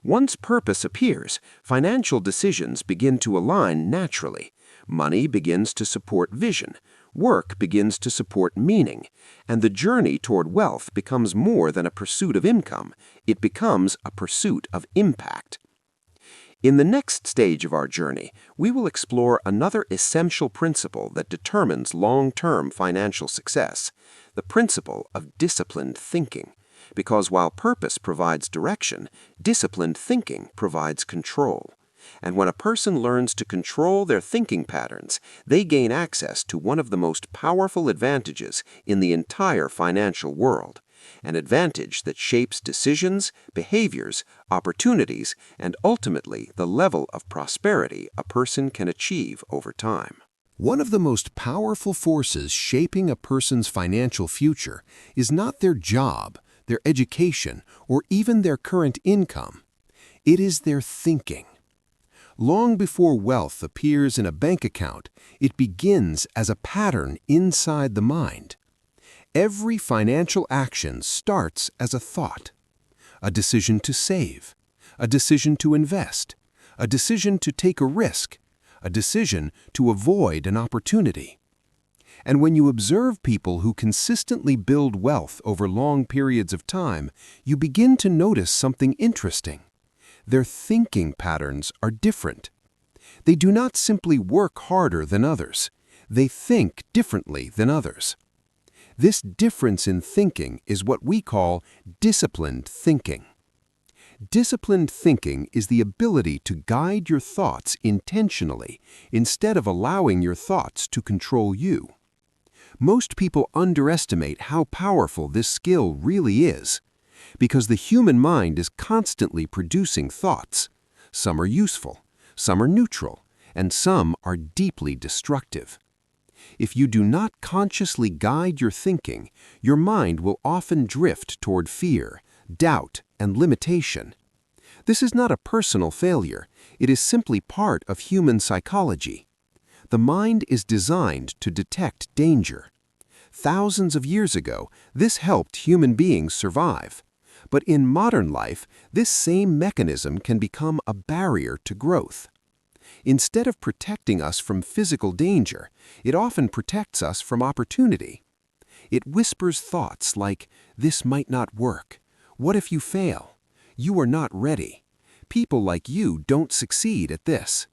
Once purpose appears, financial decisions begin to align naturally. Money begins to support vision, work begins to support meaning, and the journey toward wealth becomes more than a pursuit of income. It becomes a pursuit of impact. In the next stage of our journey, we will explore another essential principle that determines long-term financial success, the principle of disciplined thinking. Because while purpose provides direction, disciplined thinking provides control. And when a person learns to control their thinking patterns, they gain access to one of the most powerful advantages in the entire financial world, an advantage that shapes decisions, behaviors, opportunities, and ultimately the level of prosperity a person can achieve over time. One of the most powerful forces shaping a person's financial future is not their job, their education, or even their current income. It is their thinking. Long before wealth appears in a bank account, it begins as a pattern inside the mind. Every financial action starts as a thought, a decision to save, a decision to invest, a decision to take a risk, a decision to avoid an opportunity. And when you observe people who consistently build wealth over long periods of time, you begin to notice something interesting. Their thinking patterns are different. They do not simply work harder than others. They think differently than others. This difference in thinking is what we call disciplined thinking. Disciplined thinking is the ability to guide your thoughts intentionally instead of allowing your thoughts to control you. Most people underestimate how powerful this skill really is, because the human mind is constantly producing thoughts. Some are useful, some are neutral, and some are deeply destructive. If you do not consciously guide your thinking, your mind will often drift toward fear, doubt, and limitation. This is not a personal failure. It is simply part of human psychology. The mind is designed to detect danger. Thousands of years ago, this helped human beings survive. But in modern life, this same mechanism can become a barrier to growth. Instead of protecting us from physical danger, it often protects us from opportunity. It whispers thoughts like, "This might not work. What if you fail? You are not ready. People like you don't succeed at this."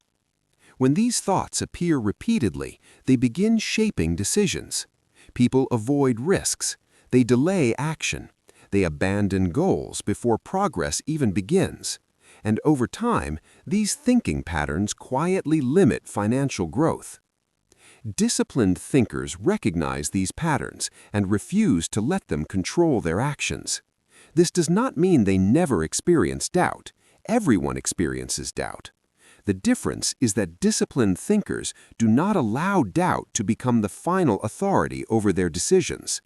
When these thoughts appear repeatedly, they begin shaping decisions. People avoid risks. They delay action. They abandon goals before progress even begins. And over time, these thinking patterns quietly limit financial growth. Disciplined thinkers recognize these patterns and refuse to let them control their actions. This does not mean they never experience doubt. Everyone experiences doubt. The difference is that disciplined thinkers do not allow doubt to become the final authority over their decisions.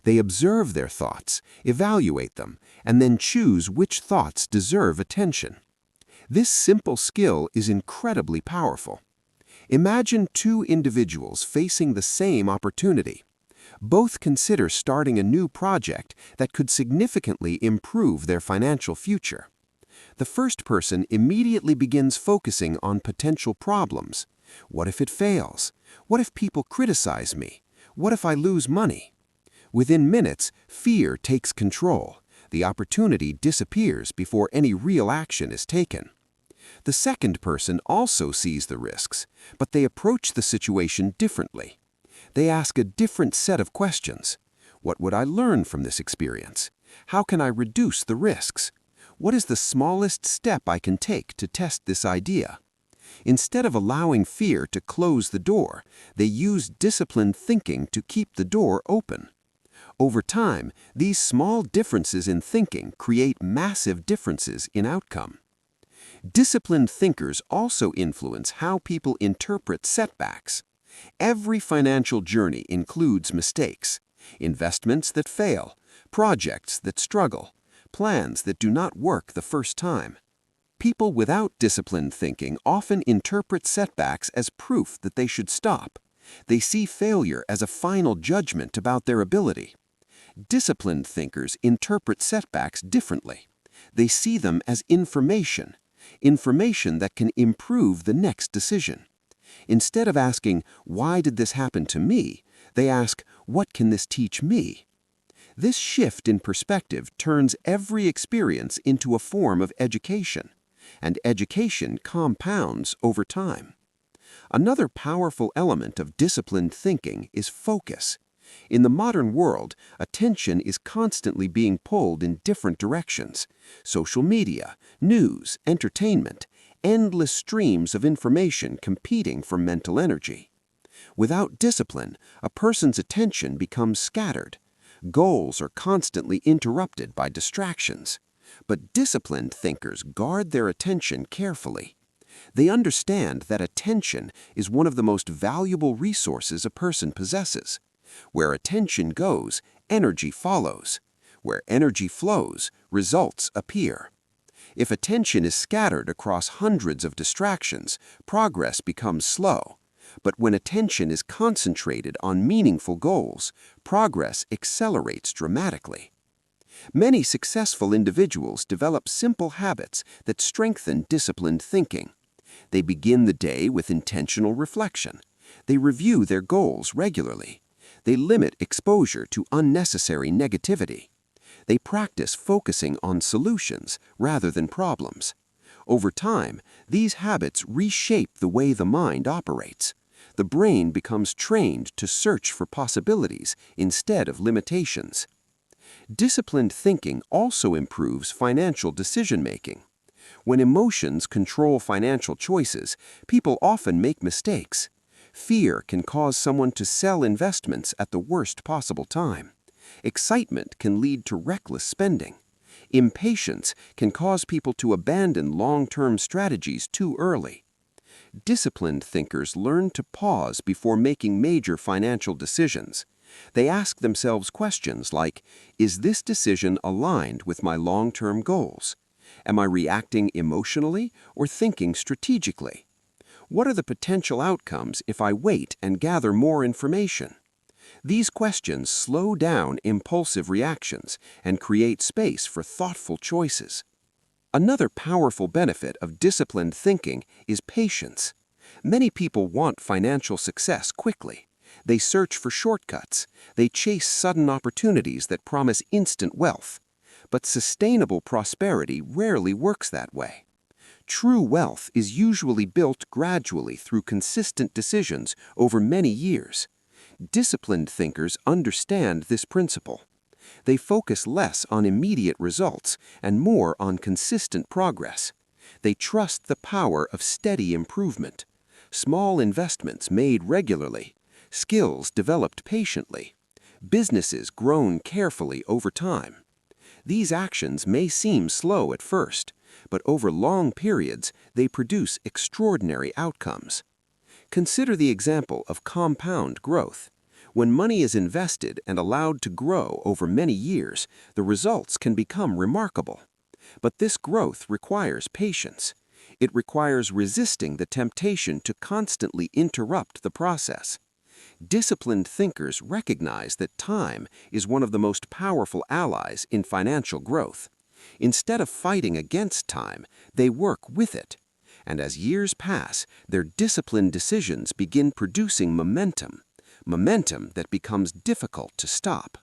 They observe their thoughts, evaluate them, and then choose which thoughts deserve attention. This simple skill is incredibly powerful. Imagine two individuals facing the same opportunity. Both consider starting a new project that could significantly improve their financial future. The first person immediately begins focusing on potential problems. What if it fails? What if people criticize me? What if I lose money? Within minutes, fear takes control. The opportunity disappears before any real action is taken. The second person also sees the risks, but they approach the situation differently. They ask a different set of questions. What would I learn from this experience? How can I reduce the risks? What is the smallest step I can take to test this idea? Instead of allowing fear to close the door, they use disciplined thinking to keep the door open. Over time, these small differences in thinking create massive differences in outcome. Disciplined thinkers also influence how people interpret setbacks. Every financial journey includes mistakes, investments that fail, projects that struggle, plans that do not work the first time. People without disciplined thinking often interpret setbacks as proof that they should stop. They see failure as a final judgment about their ability. Disciplined thinkers interpret setbacks differently. They see them as information that can improve the next decision. Instead of asking, "Why did this happen to me?" they ask, "What can this teach me?" This shift in perspective turns every experience into a form of education, and education compounds over time. Another powerful element of disciplined thinking is focus. In the modern world, attention is constantly being pulled in different directions. Social media, news, entertainment, endless streams of information competing for mental energy. Without discipline, a person's attention becomes scattered. Goals are constantly interrupted by distractions. But disciplined thinkers guard their attention carefully. They understand that attention is one of the most valuable resources a person possesses. Where attention goes, energy follows. Where energy flows, results appear. If attention is scattered across hundreds of distractions, progress becomes slow. But when attention is concentrated on meaningful goals, progress accelerates dramatically. Many successful individuals develop simple habits that strengthen disciplined thinking. They begin the day with intentional reflection. They review their goals regularly. They limit exposure to unnecessary negativity. They practice focusing on solutions rather than problems. Over time, these habits reshape the way the mind operates. The brain becomes trained to search for possibilities instead of limitations. Disciplined thinking also improves financial decision-making. When emotions control financial choices, people often make mistakes. Fear can cause someone to sell investments at the worst possible time. Excitement can lead to reckless spending. Impatience can cause people to abandon long-term strategies too early. Disciplined thinkers learn to pause before making major financial decisions. They ask themselves questions like, is this decision aligned with my long-term goals? Am I reacting emotionally or thinking strategically? What are the potential outcomes if I wait and gather more information? These questions slow down impulsive reactions and create space for thoughtful choices. Another powerful benefit of disciplined thinking is patience. Many people want financial success quickly. They search for shortcuts. They chase sudden opportunities that promise instant wealth. But sustainable prosperity rarely works that way. True wealth is usually built gradually through consistent decisions over many years. Disciplined thinkers understand this principle. They focus less on immediate results and more on consistent progress. They trust the power of steady improvement. Small investments made regularly, skills developed patiently, businesses grown carefully over time. These actions may seem slow at first, but over long periods they produce extraordinary outcomes. Consider the example of compound growth. When money is invested and allowed to grow over many years, the results can become remarkable. But this growth requires patience. It requires resisting the temptation to constantly interrupt the process. Disciplined thinkers recognize that time is one of the most powerful allies in financial growth. Instead of fighting against time, they work with it. And as years pass, their disciplined decisions begin producing momentum that becomes difficult to stop.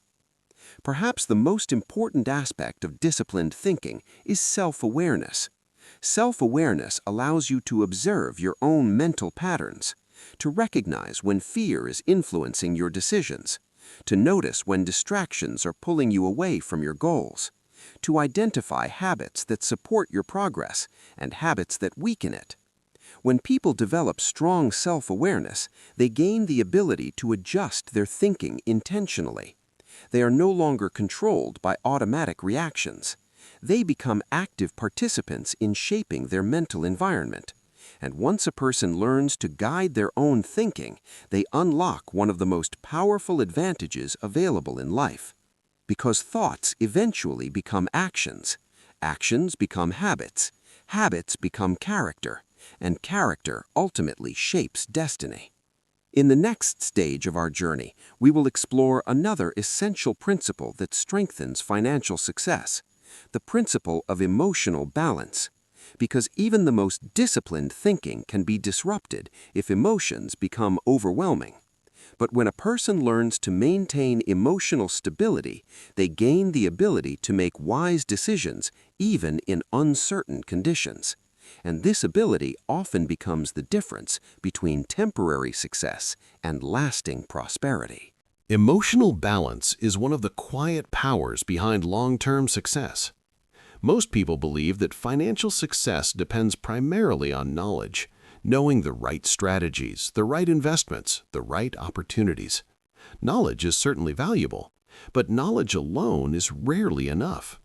Perhaps the most important aspect of disciplined thinking is self-awareness. Self-awareness allows you to observe your own mental patterns, to recognize when fear is influencing your decisions, to notice when distractions are pulling you away from your goals, to identify habits that support your progress and habits that weaken it. When people develop strong self-awareness, they gain the ability to adjust their thinking intentionally. They are no longer controlled by automatic reactions. They become active participants in shaping their mental environment. And once a person learns to guide their own thinking, they unlock one of the most powerful advantages available in life. Because thoughts eventually become actions. Actions become habits. Habits become character. And character ultimately shapes destiny. In the next stage of our journey, we will explore another essential principle that strengthens financial success, the principle of emotional balance. Because even the most disciplined thinking can be disrupted if emotions become overwhelming. But when a person learns to maintain emotional stability, they gain the ability to make wise decisions even in uncertain conditions. And this ability often becomes the difference between temporary success and lasting prosperity. Emotional balance is one of the quiet powers behind long-term success. Most people believe that financial success depends primarily on knowledge, knowing the right strategies, the right investments, the right opportunities. Knowledge is certainly valuable, but knowledge alone is rarely enough.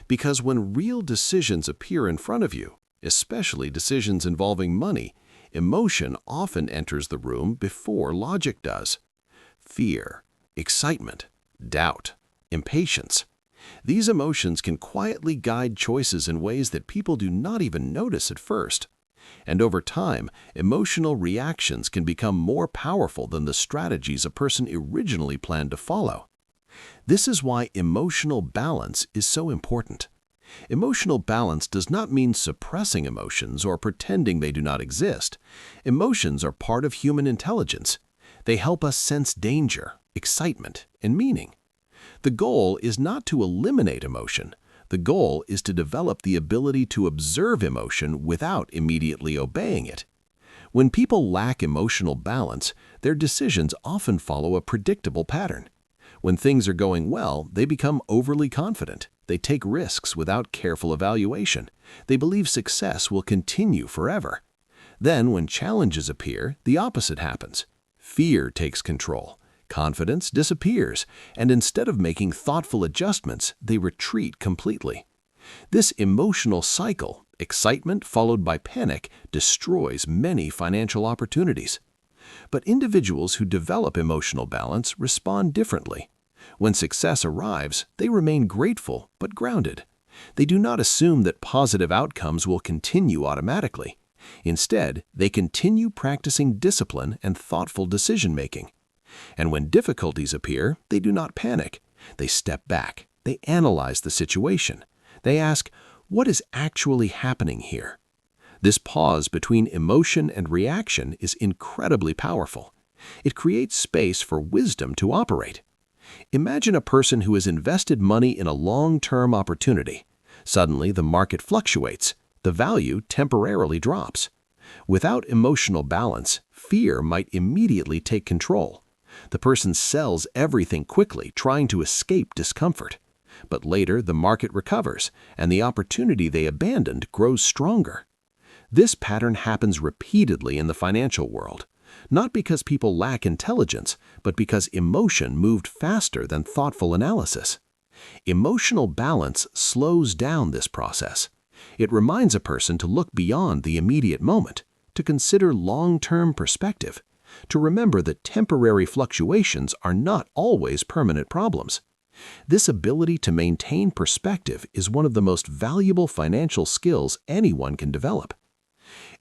Because when real decisions appear in front of you, especially decisions involving money, emotion often enters the room before logic does. Fear, excitement, doubt, impatience. These emotions can quietly guide choices in ways that people do not even notice at first. And over time, emotional reactions can become more powerful than the strategies a person originally planned to follow. This is why emotional balance is so important. Emotional balance does not mean suppressing emotions or pretending they do not exist. Emotions are part of human intelligence. They help us sense danger, excitement, and meaning. The goal is not to eliminate emotion. The goal is to develop the ability to observe emotion without immediately obeying it. When people lack emotional balance, their decisions often follow a predictable pattern. When things are going well, they become overly confident. They take risks without careful evaluation. They believe success will continue forever. Then, when challenges appear, the opposite happens. Fear takes control. Confidence disappears, and instead of making thoughtful adjustments, they retreat completely. This emotional cycle, excitement followed by panic, destroys many financial opportunities. But individuals who develop emotional balance respond differently. When success arrives, they remain grateful but grounded. They do not assume that positive outcomes will continue automatically. Instead, they continue practicing discipline and thoughtful decision-making. And when difficulties appear, they do not panic. They step back. They analyze the situation. They ask, what is actually happening here? This pause between emotion and reaction is incredibly powerful. It creates space for wisdom to operate. Imagine a person who has invested money in a long-term opportunity. Suddenly, the market fluctuates. The value temporarily drops. Without emotional balance, fear might immediately take control. The person sells everything quickly, trying to escape discomfort. But later, the market recovers, and the opportunity they abandoned grows stronger. This pattern happens repeatedly in the financial world, not because people lack intelligence, but because emotion moved faster than thoughtful analysis. Emotional balance slows down this process. It reminds a person to look beyond the immediate moment, to consider long-term perspective, to remember that temporary fluctuations are not always permanent problems. This ability to maintain perspective is one of the most valuable financial skills anyone can develop.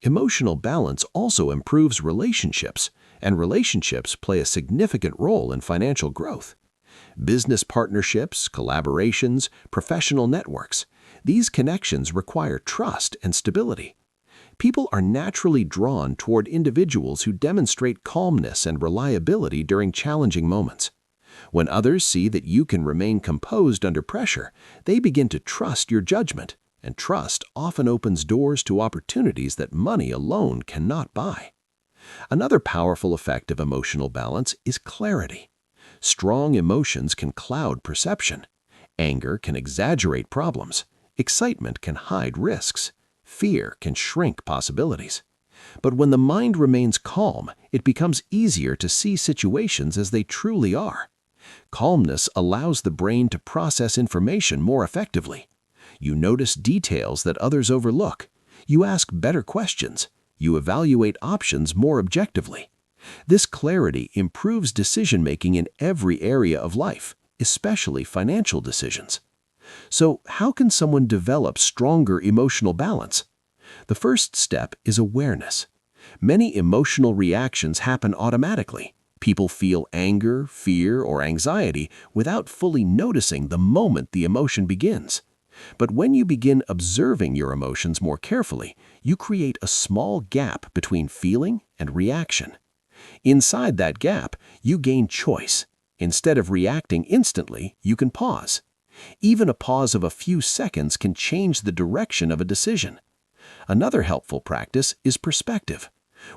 Emotional balance also improves relationships. And relationships play a significant role in financial growth. Business partnerships, collaborations, professional networks, these connections require trust and stability. People are naturally drawn toward individuals who demonstrate calmness and reliability during challenging moments. When others see that you can remain composed under pressure, they begin to trust your judgment, and trust often opens doors to opportunities that money alone cannot buy. Another powerful effect of emotional balance is clarity. Strong emotions can cloud perception. Anger can exaggerate problems. Excitement can hide risks. Fear can shrink possibilities. But when the mind remains calm, it becomes easier to see situations as they truly are. Calmness allows the brain to process information more effectively. You notice details that others overlook. You ask better questions. You evaluate options more objectively. This clarity improves decision-making in every area of life, especially financial decisions. So, how can someone develop stronger emotional balance? The first step is awareness. Many emotional reactions happen automatically. People feel anger, fear, or anxiety without fully noticing the moment the emotion begins. But when you begin observing your emotions more carefully, you create a small gap between feeling and reaction. Inside that gap, you gain choice. Instead of reacting instantly, you can pause. Even a pause of a few seconds can change the direction of a decision. Another helpful practice is perspective.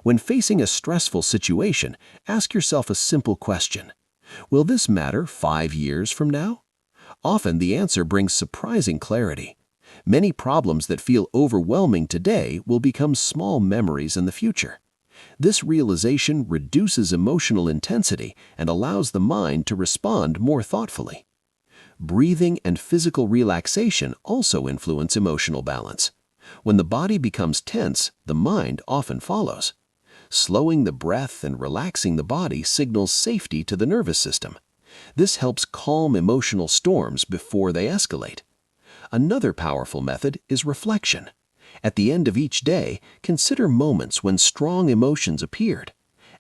When facing a stressful situation, ask yourself a simple question. Will this matter 5 years from now? Often the answer brings surprising clarity. Many problems that feel overwhelming today will become small memories in the future. This realization reduces emotional intensity and allows the mind to respond more thoughtfully. Breathing and physical relaxation also influence emotional balance. When the body becomes tense, the mind often follows. Slowing the breath and relaxing the body signals safety to the nervous system. This helps calm emotional storms before they escalate. Another powerful method is reflection. At the end of each day, consider moments when strong emotions appeared.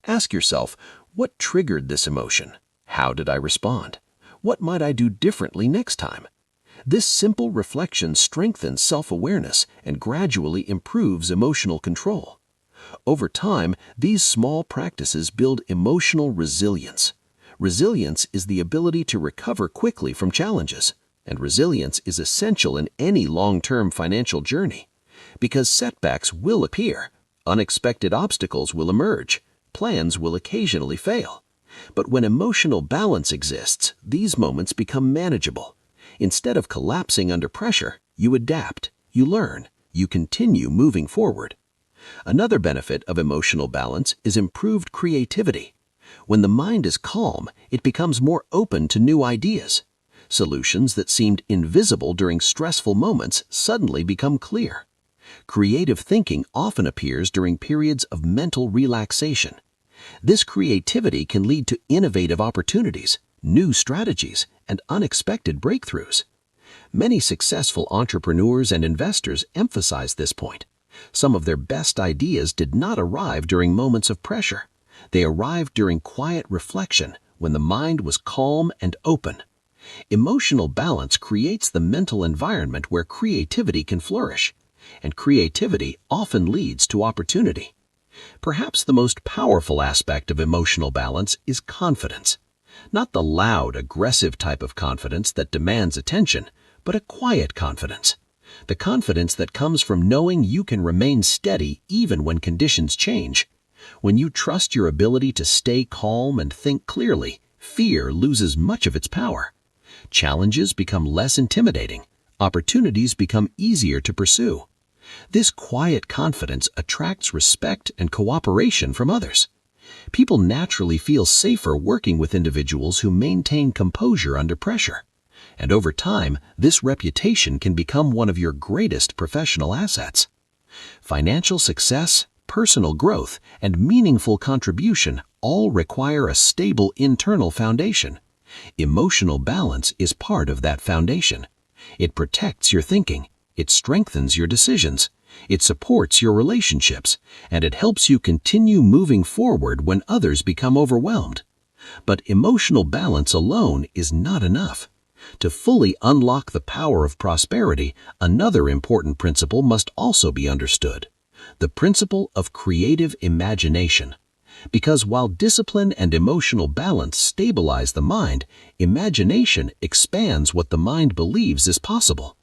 Ask yourself, what triggered this emotion? How did I respond? What might I do differently next time? This simple reflection strengthens self-awareness and gradually improves emotional control. Over time, these small practices build emotional resilience. Resilience is the ability to recover quickly from challenges, and resilience is essential in any long-term financial journey. Because setbacks will appear, unexpected obstacles will emerge, plans will occasionally fail. But when emotional balance exists, these moments become manageable. Instead of collapsing under pressure, you adapt, you learn, you continue moving forward. Another benefit of emotional balance is improved creativity. When the mind is calm, it becomes more open to new ideas. Solutions that seemed invisible during stressful moments suddenly become clear. Creative thinking often appears during periods of mental relaxation. This creativity can lead to innovative opportunities, new strategies, and unexpected breakthroughs. Many successful entrepreneurs and investors emphasize this point. Some of their best ideas did not arrive during moments of pressure. They arrived during quiet reflection when the mind was calm and open. Emotional balance creates the mental environment where creativity can flourish, and creativity often leads to opportunity. Perhaps the most powerful aspect of emotional balance is confidence. Not the loud, aggressive type of confidence that demands attention, but a quiet confidence. The confidence that comes from knowing you can remain steady even when conditions change. When you trust your ability to stay calm and think clearly, fear loses much of its power. Challenges become less intimidating. Opportunities become easier to pursue. This quiet confidence attracts respect and cooperation from others. People naturally feel safer working with individuals who maintain composure under pressure. And over time, this reputation can become one of your greatest professional assets. Financial success, personal growth, and meaningful contribution all require a stable internal foundation. Emotional balance is part of that foundation. It protects your thinking, it strengthens your decisions, It supports your relationships, and it helps you continue moving forward when others become overwhelmed. But emotional balance alone is not enough. To fully unlock the power of prosperity, another important principle must also be understood: the principle of creative imagination. Because while discipline and emotional balance stabilize the mind, imagination expands what the mind believes is possible.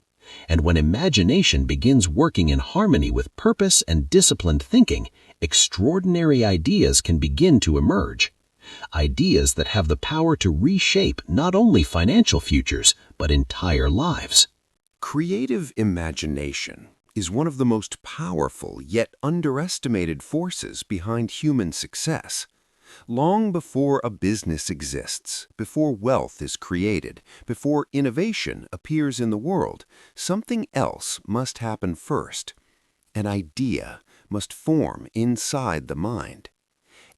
And when imagination begins working in harmony with purpose and disciplined thinking, extraordinary ideas can begin to emerge. Ideas that have the power to reshape not only financial futures, but entire lives. Creative imagination is one of the most powerful yet underestimated forces behind human success. Long before a business exists, before wealth is created, before innovation appears in the world, something else must happen first. An idea must form inside the mind.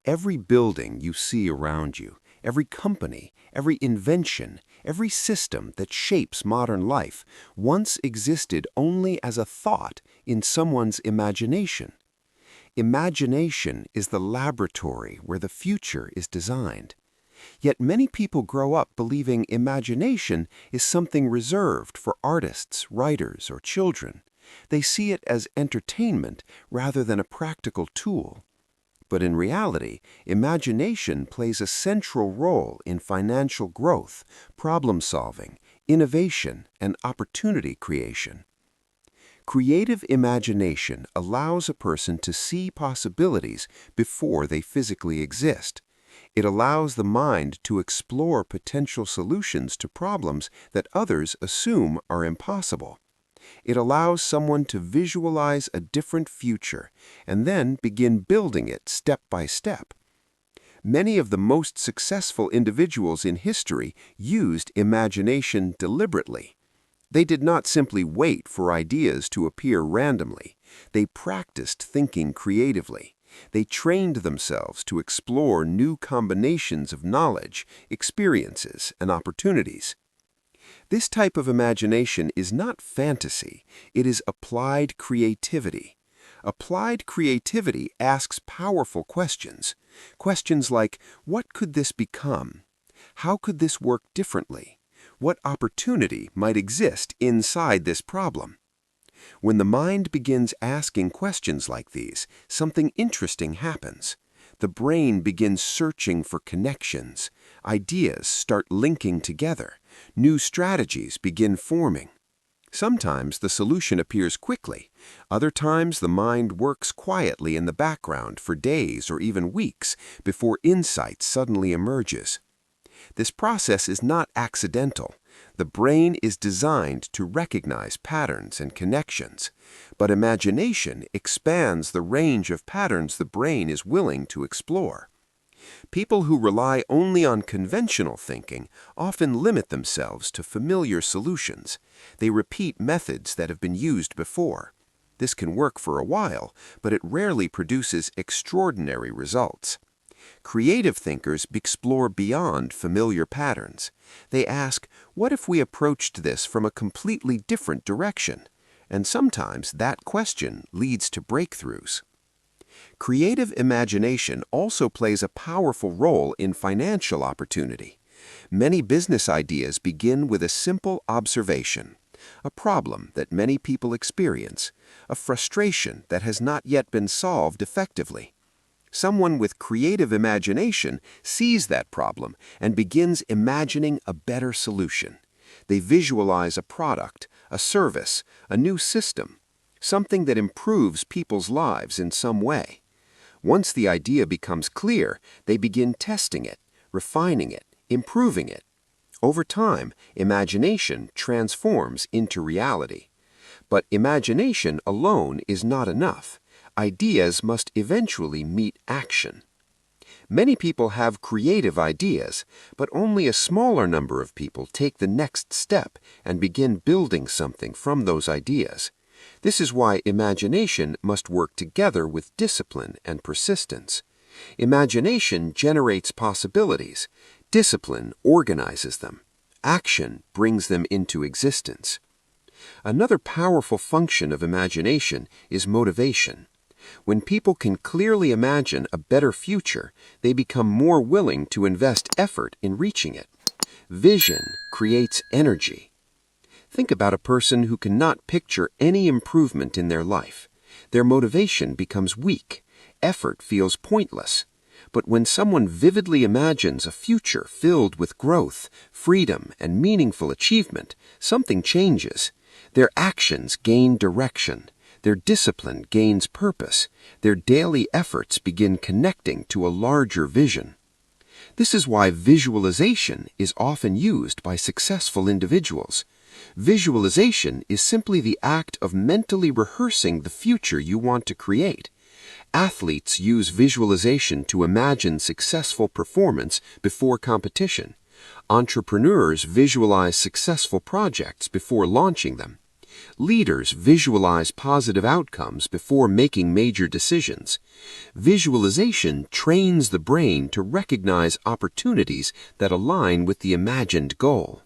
Every building you see around you, every company, every invention, every system that shapes modern life once existed only as a thought in someone's imagination. Imagination is the laboratory where the future is designed. Yet many people grow up believing imagination is something reserved for artists, writers, or children. They see it as entertainment rather than a practical tool. But in reality, imagination plays a central role in financial growth, problem-solving, innovation, and opportunity creation. Creative imagination allows a person to see possibilities before they physically exist. It allows the mind to explore potential solutions to problems that others assume are impossible. It allows someone to visualize a different future and then begin building it step by step. Many of the most successful individuals in history used imagination deliberately. They did not simply wait for ideas to appear randomly. They practiced thinking creatively. They trained themselves to explore new combinations of knowledge, experiences, and opportunities. This type of imagination is not fantasy, it is applied creativity. Applied creativity asks powerful questions. Questions like, what could this become? How could this work differently? What opportunity might exist inside this problem? When the mind begins asking questions like these, something interesting happens. The brain begins searching for connections. Ideas start linking together. New strategies begin forming. Sometimes the solution appears quickly. Other times the mind works quietly in the background for days or even weeks before insight suddenly emerges. This process is not accidental. The brain is designed to recognize patterns and connections, but imagination expands the range of patterns the brain is willing to explore. People who rely only on conventional thinking often limit themselves to familiar solutions. They repeat methods that have been used before. This can work for a while, but it rarely produces extraordinary results. Creative thinkers explore beyond familiar patterns. They ask, what if we approached this from a completely different direction? And sometimes that question leads to breakthroughs. Creative imagination also plays a powerful role in financial opportunity. Many business ideas begin with a simple observation, a problem that many people experience, a frustration that has not yet been solved effectively. Someone with creative imagination sees that problem and begins imagining a better solution. They visualize a product, a service, a new system, something that improves people's lives in some way. Once the idea becomes clear, they begin testing it, refining it, improving it. Over time, imagination transforms into reality. But imagination alone is not enough. Ideas must eventually meet action. Many people have creative ideas, but only a smaller number of people take the next step and begin building something from those ideas. This is why imagination must work together with discipline and persistence. Imagination generates possibilities. Discipline organizes them. Action brings them into existence. Another powerful function of imagination is motivation. When people can clearly imagine a better future, they become more willing to invest effort in reaching it. Vision creates energy. Think about a person who cannot picture any improvement in their life. Their motivation becomes weak. Effort feels pointless. But when someone vividly imagines a future filled with growth, freedom, and meaningful achievement, something changes. Their actions gain direction. Their discipline gains purpose. Their daily efforts begin connecting to a larger vision. This is why visualization is often used by successful individuals. Visualization is simply the act of mentally rehearsing the future you want to create. Athletes use visualization to imagine successful performance before competition. Entrepreneurs visualize successful projects before launching them. Leaders visualize positive outcomes before making major decisions. Visualization trains the brain to recognize opportunities that align with the imagined goal.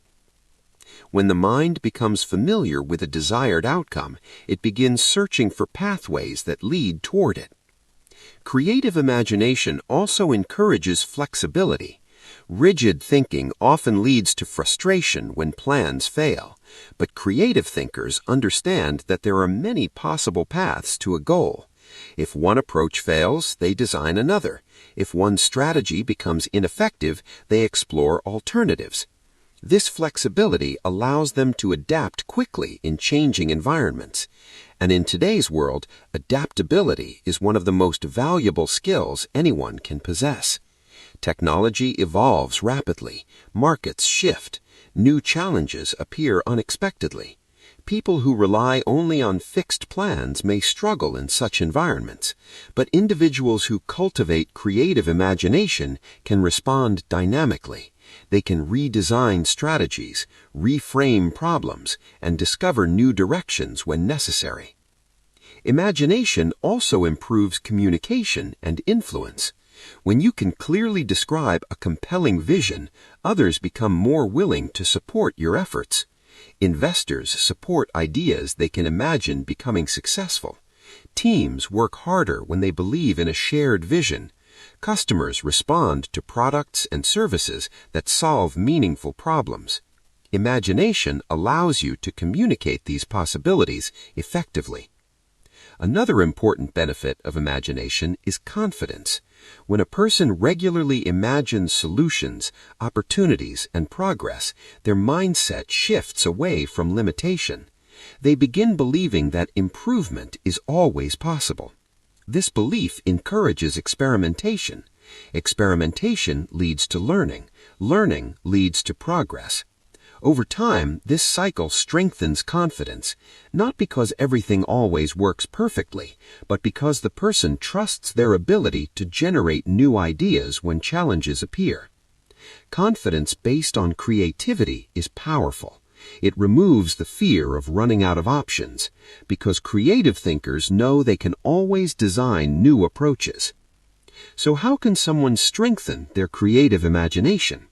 When the mind becomes familiar with a desired outcome, it begins searching for pathways that lead toward it. Creative imagination also encourages flexibility. Rigid thinking often leads to frustration when plans fail, but creative thinkers understand that there are many possible paths to a goal. If one approach fails, they design another. If one strategy becomes ineffective, they explore alternatives. This flexibility allows them to adapt quickly in changing environments. And in today's world, adaptability is one of the most valuable skills anyone can possess. Technology evolves rapidly, markets shift, new challenges appear unexpectedly. People who rely only on fixed plans may struggle in such environments, but individuals who cultivate creative imagination can respond dynamically. They can redesign strategies, reframe problems, and discover new directions when necessary. Imagination also improves communication and influence. When you can clearly describe a compelling vision, others become more willing to support your efforts. Investors support ideas they can imagine becoming successful. Teams work harder when they believe in a shared vision. Customers respond to products and services that solve meaningful problems. Imagination allows you to communicate these possibilities effectively. Another important benefit of imagination is confidence. When a person regularly imagines solutions, opportunities, and progress, their mindset shifts away from limitation. They begin believing that improvement is always possible. This belief encourages experimentation. Experimentation leads to learning. Learning leads to progress. Over time, this cycle strengthens confidence, not because everything always works perfectly, but because the person trusts their ability to generate new ideas when challenges appear. Confidence based on creativity is powerful. It removes the fear of running out of options, because creative thinkers know they can always design new approaches. So how can someone strengthen their creative imagination?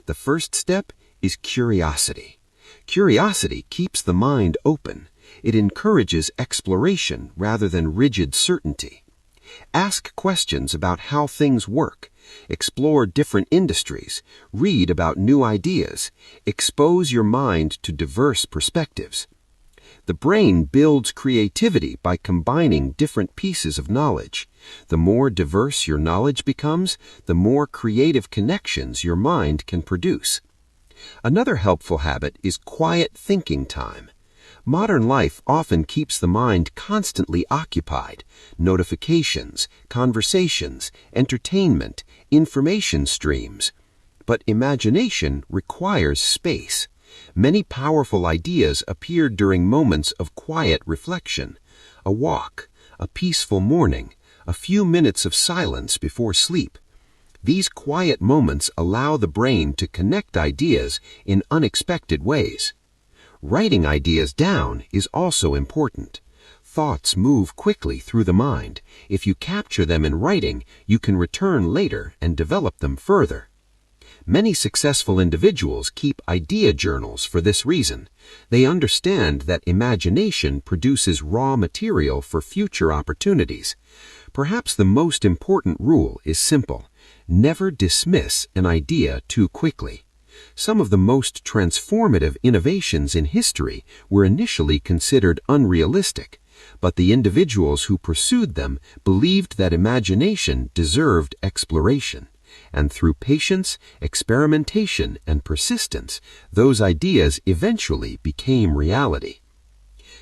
The first step is curiosity. Curiosity keeps the mind open. It encourages exploration rather than rigid certainty. Ask questions about how things work. Explore different industries. Read about new ideas. Expose your mind to diverse perspectives. The brain builds creativity by combining different pieces of knowledge. The more diverse your knowledge becomes, the more creative connections your mind can produce. Another helpful habit is quiet thinking time. Modern life often keeps the mind constantly occupied. Notifications, conversations, entertainment, information streams. But imagination requires space. Many powerful ideas appear during moments of quiet reflection. A walk, a peaceful morning, a few minutes of silence before sleep. These quiet moments allow the brain to connect ideas in unexpected ways. Writing ideas down is also important. Thoughts move quickly through the mind. If you capture them in writing, you can return later and develop them further. Many successful individuals keep idea journals for this reason. They understand that imagination produces raw material for future opportunities. Perhaps the most important rule is simple: never dismiss an idea too quickly. Some of the most transformative innovations in history were initially considered unrealistic, but the individuals who pursued them believed that imagination deserved exploration. And through patience, experimentation, and persistence, those ideas eventually became reality.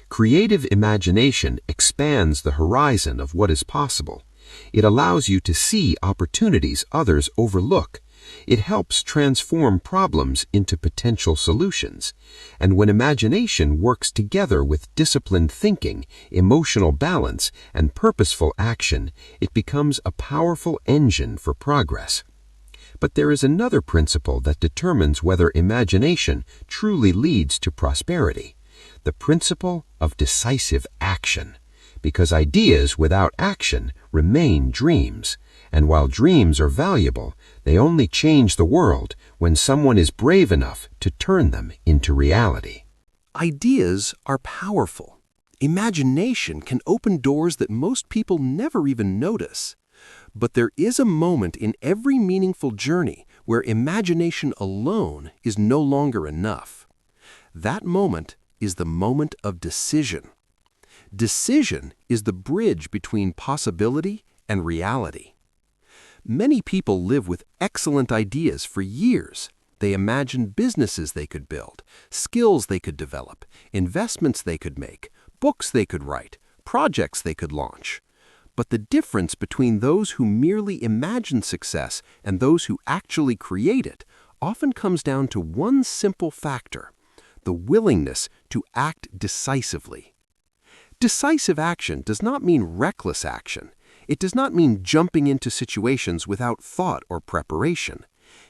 Creative imagination expands the horizon of what is possible. It allows you to see opportunities others overlook. It helps transform problems into potential solutions. And when imagination works together with disciplined thinking, emotional balance, and purposeful action, it becomes a powerful engine for progress. But there is another principle that determines whether imagination truly leads to prosperity: the principle of decisive action. Because ideas without action remain dreams, and while dreams are valuable, they only change the world when someone is brave enough to turn them into reality. Ideas are powerful. Imagination can open doors that most people never even notice. But there is a moment in every meaningful journey where imagination alone is no longer enough. That moment is the moment of decision. Decision is the bridge between possibility and reality. Many people live with excellent ideas for years. They imagine businesses they could build, skills they could develop, investments they could make, books they could write, projects they could launch. But the difference between those who merely imagine success and those who actually create it often comes down to one simple factor: the willingness to act decisively. Decisive action does not mean reckless action. It does not mean jumping into situations without thought or preparation.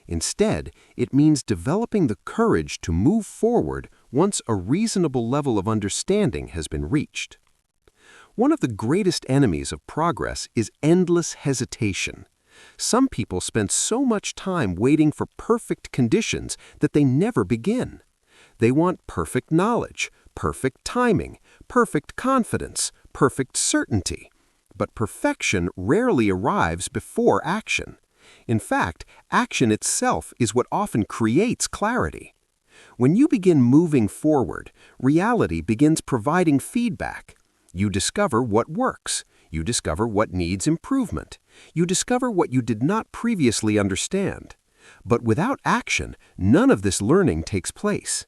Instead, it means developing the courage to move forward once a reasonable level of understanding has been reached. One of the greatest enemies of progress is endless hesitation. Some people spend so much time waiting for perfect conditions that they never begin. They want perfect knowledge, perfect timing, perfect confidence, perfect certainty. But perfection rarely arrives before action. In fact, action itself is what often creates clarity. When you begin moving forward, reality begins providing feedback. You discover what works. You discover what needs improvement. You discover what you did not previously understand. But without action, none of this learning takes place.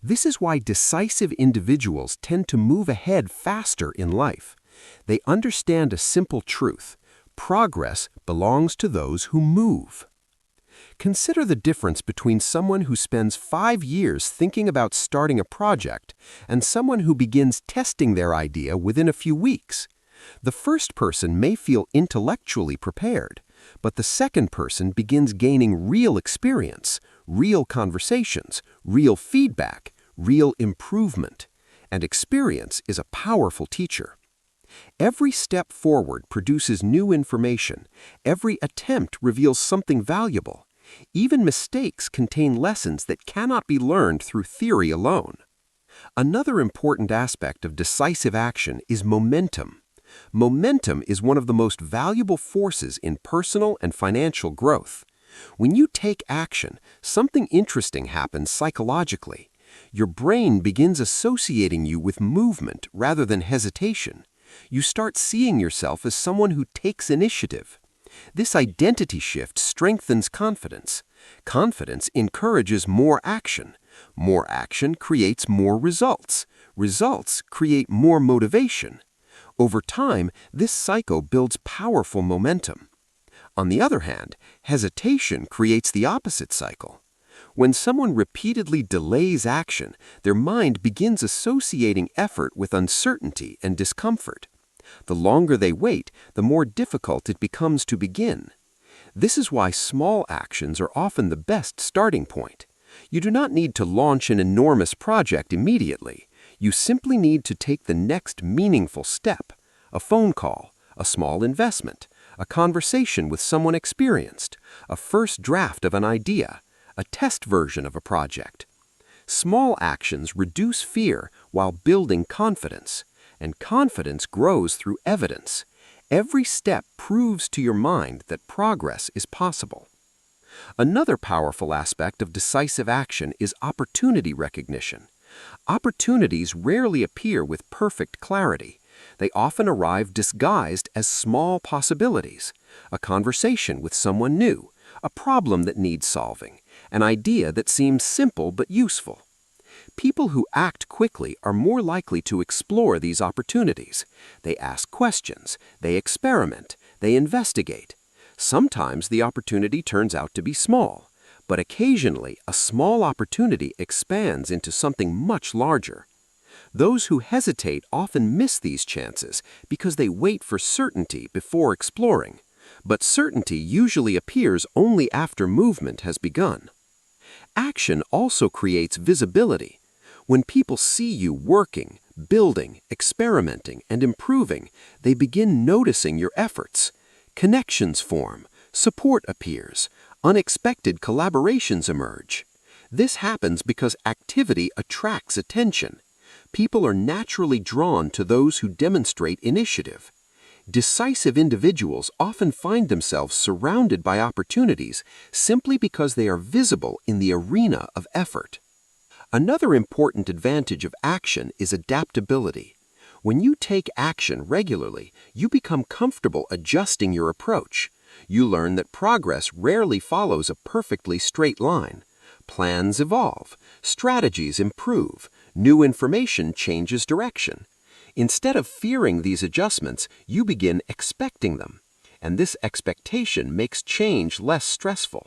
This is why decisive individuals tend to move ahead faster in life. They understand a simple truth: progress belongs to those who move. Consider the difference between someone who spends 5 years thinking about starting a project and someone who begins testing their idea within a few weeks. The first person may feel intellectually prepared, but the second person begins gaining real experience, real conversations, real feedback, real improvement. And experience is a powerful teacher. Every step forward produces new information. Every attempt reveals something valuable. Even mistakes contain lessons that cannot be learned through theory alone. Another important aspect of decisive action is momentum. Momentum is one of the most valuable forces in personal and financial growth. When you take action, something interesting happens psychologically. Your brain begins associating you with movement rather than hesitation. You start seeing yourself as someone who takes initiative. This identity shift strengthens confidence. Confidence encourages more action. More action creates more results. Results create more motivation. Over time, this cycle builds powerful momentum. On the other hand, hesitation creates the opposite cycle. When someone repeatedly delays action, their mind begins associating effort with uncertainty and discomfort. The longer they wait, the more difficult it becomes to begin. This is why small actions are often the best starting point. You do not need to launch an enormous project immediately. You simply need to take the next meaningful step: a phone call, a small investment, a conversation with someone experienced, a first draft of an idea, a test version of a project. Small actions reduce fear while building confidence, and confidence grows through evidence. Every step proves to your mind that progress is possible. Another powerful aspect of decisive action is opportunity recognition. Opportunities rarely appear with perfect clarity. They often arrive disguised as small possibilities: a conversation with someone new, a problem that needs solving, an idea that seems simple but useful. People who act quickly are more likely to explore these opportunities. They ask questions, they experiment, they investigate. Sometimes the opportunity turns out to be small, but occasionally a small opportunity expands into something much larger. Those who hesitate often miss these chances because they wait for certainty before exploring, but certainty usually appears only after movement has begun. Action also creates visibility. When people see you working, building, experimenting, and improving, they begin noticing your efforts. Connections form, support appears, unexpected collaborations emerge. This happens because activity attracts attention. People are naturally drawn to those who demonstrate initiative. Decisive individuals often find themselves surrounded by opportunities simply because they are visible in the arena of effort. Another important advantage of action is adaptability. When you take action regularly, you become comfortable adjusting your approach. You learn that progress rarely follows a perfectly straight line. Plans evolve, strategies improve, new information changes direction. Instead of fearing these adjustments, you begin expecting them, and this expectation makes change less stressful.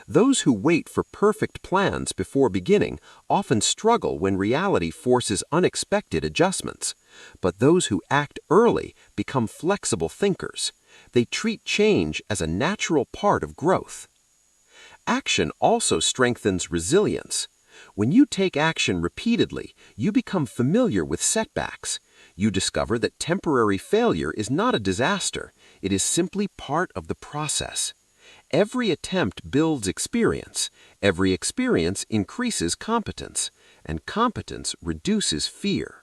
Those who wait for perfect plans before beginning often struggle when reality forces unexpected adjustments, but those who act early become flexible thinkers. They treat change as a natural part of growth. Action also strengthens resilience. When you take action repeatedly, you become familiar with setbacks. You discover that temporary failure is not a disaster. It is simply part of the process. Every attempt builds experience. Every experience increases competence, and competence reduces fear.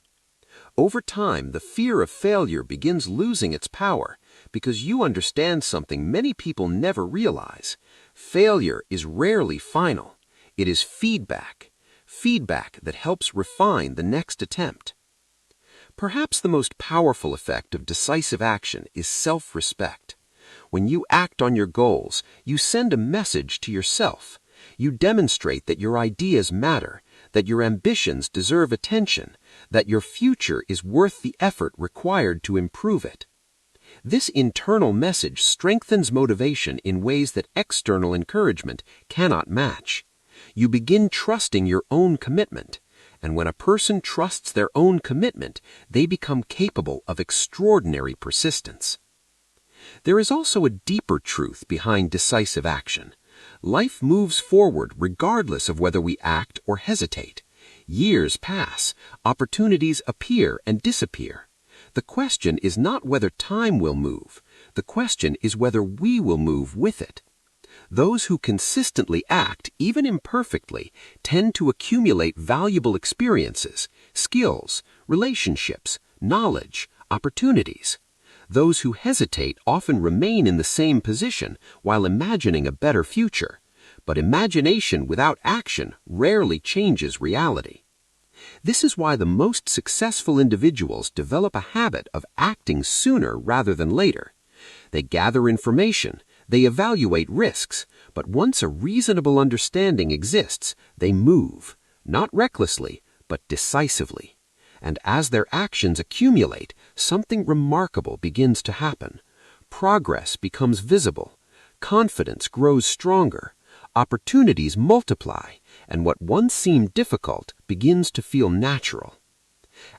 Over time, the fear of failure begins losing its power because you understand something many people never realize. Failure is rarely final. It is feedback. Feedback that helps refine the next attempt. Perhaps the most powerful effect of decisive action is self-respect. When you act on your goals, you send a message to yourself. You demonstrate that your ideas matter, that your ambitions deserve attention, that your future is worth the effort required to improve it. This internal message strengthens motivation in ways that external encouragement cannot match. You begin trusting your own commitment, and when a person trusts their own commitment, they become capable of extraordinary persistence. There is also a deeper truth behind decisive action. Life moves forward regardless of whether we act or hesitate. Years pass, opportunities appear and disappear. The question is not whether time will move. The question is whether we will move with it. Those who consistently act, even imperfectly, tend to accumulate valuable experiences, skills, relationships, knowledge, opportunities. Those who hesitate often remain in the same position while imagining a better future, but imagination without action rarely changes reality. This is why the most successful individuals develop a habit of acting sooner rather than later. They gather information, they evaluate risks, but once a reasonable understanding exists, they move, not recklessly, but decisively. And as their actions accumulate, something remarkable begins to happen. Progress becomes visible, confidence grows stronger, opportunities multiply, and what once seemed difficult begins to feel natural.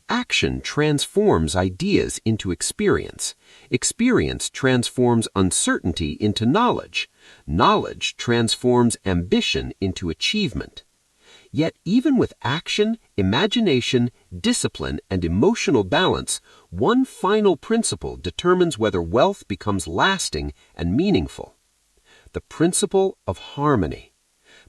Action transforms ideas into experience. Experience transforms uncertainty into knowledge. Knowledge transforms ambition into achievement. Yet even with action, imagination, discipline, and emotional balance, one final principle determines whether wealth becomes lasting and meaningful. The principle of harmony.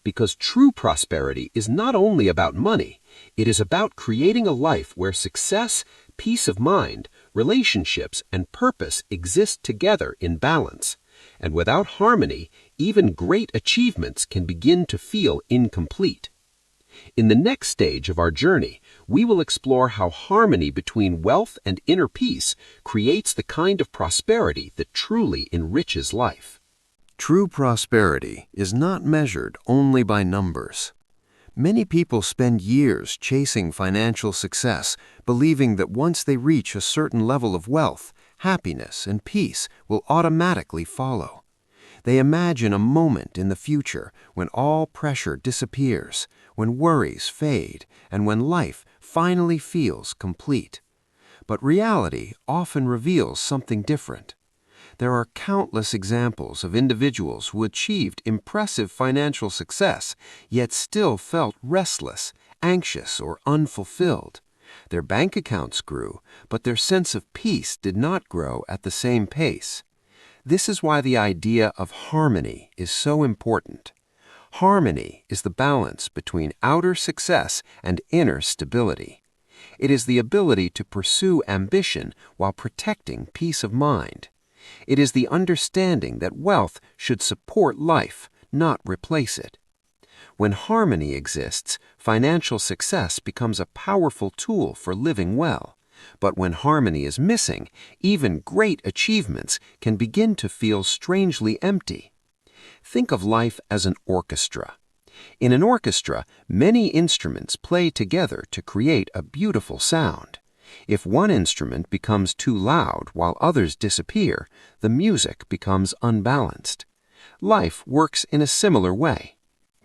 because true prosperity is not only about money, it is about creating a life where success, peace of mind, relationships, and purpose exist together in balance. And without harmony, even great achievements can begin to feel incomplete. In the next stage of our journey, we will explore how harmony between wealth and inner peace creates the kind of prosperity that truly enriches life. True prosperity is not measured only by numbers. Many people spend years chasing financial success, believing that once they reach a certain level of wealth, happiness and peace will automatically follow. They imagine a moment in the future when all pressure disappears, when worries fade, and when life finally feels complete. But reality often reveals something different. There are countless examples of individuals who achieved impressive financial success, yet still felt restless, anxious, or unfulfilled. Their bank accounts grew, but their sense of peace did not grow at the same pace. This is why the idea of harmony is so important. Harmony is the balance between outer success and inner stability. It is the ability to pursue ambition while protecting peace of mind. It is the understanding that wealth should support life, not replace it. When harmony exists, financial success becomes a powerful tool for living well. But when harmony is missing, even great achievements can begin to feel strangely empty. Think of life as an orchestra. In an orchestra, many instruments play together to create a beautiful sound. If one instrument becomes too loud while others disappear, the music becomes unbalanced. Life works in a similar way.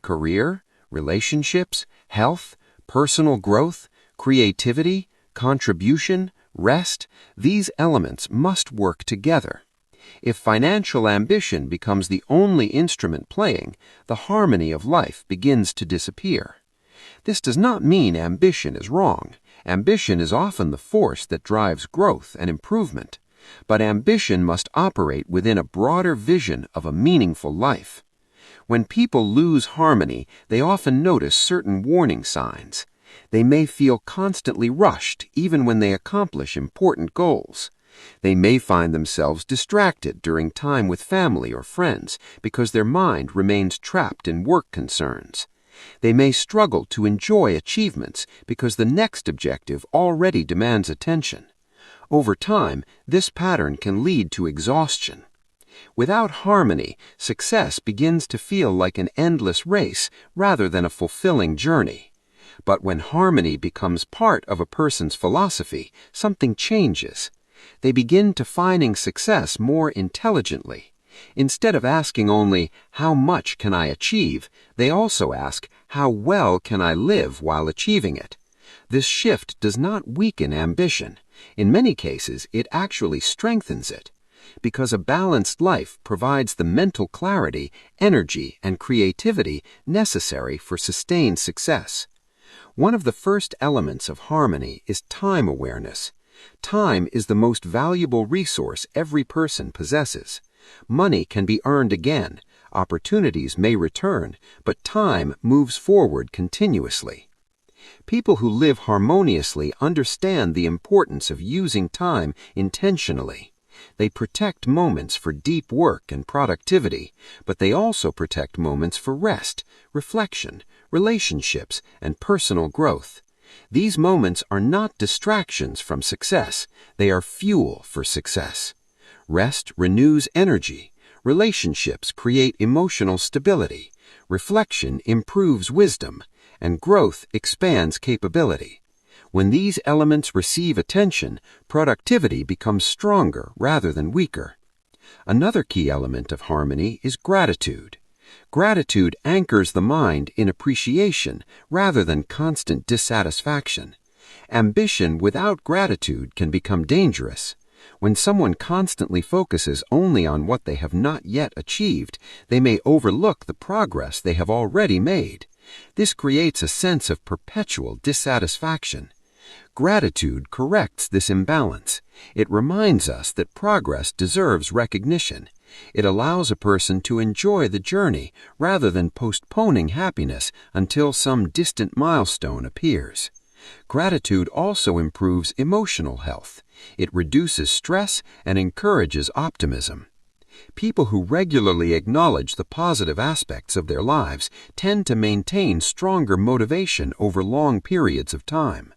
Career, relationships, health, personal growth, creativity, contribution, rest, these elements must work together. If financial ambition becomes the only instrument playing, the harmony of life begins to disappear. This does not mean ambition is wrong. Ambition is often the force that drives growth and improvement. But ambition must operate within a broader vision of a meaningful life. When people lose harmony, they often notice certain warning signs. They may feel constantly rushed even when they accomplish important goals. They may find themselves distracted during time with family or friends because their mind remains trapped in work concerns. They may struggle to enjoy achievements because the next objective already demands attention. Over time, this pattern can lead to exhaustion. Without harmony, success begins to feel like an endless race rather than a fulfilling journey. But when harmony becomes part of a person's philosophy, something changes. They begin defining success more intelligently. Instead of asking only, "How much can I achieve?" they also ask, "How well can I live while achieving it?" This shift does not weaken ambition. In many cases, it actually strengthens it. Because a balanced life provides the mental clarity, energy, and creativity necessary for sustained success. One of the first elements of harmony is time awareness. Time is the most valuable resource every person possesses. Money can be earned again, opportunities may return, but time moves forward continuously. People who live harmoniously understand the importance of using time intentionally. They protect moments for deep work and productivity, but they also protect moments for rest, reflection, relationships, and personal growth. These moments are not distractions from success, they are fuel for success. Rest renews energy, relationships create emotional stability, reflection improves wisdom, and growth expands capability. When these elements receive attention, productivity becomes stronger rather than weaker. Another key element of harmony is gratitude. Gratitude anchors the mind in appreciation rather than constant dissatisfaction. Ambition without gratitude can become dangerous. When someone constantly focuses only on what they have not yet achieved, they may overlook the progress they have already made. This creates a sense of perpetual dissatisfaction. Gratitude corrects this imbalance. It reminds us that progress deserves recognition. It allows a person to enjoy the journey rather than postponing happiness until some distant milestone appears. Gratitude also improves emotional health. It reduces stress and encourages optimism. People who regularly acknowledge the positive aspects of their lives tend to maintain stronger motivation over long periods of time.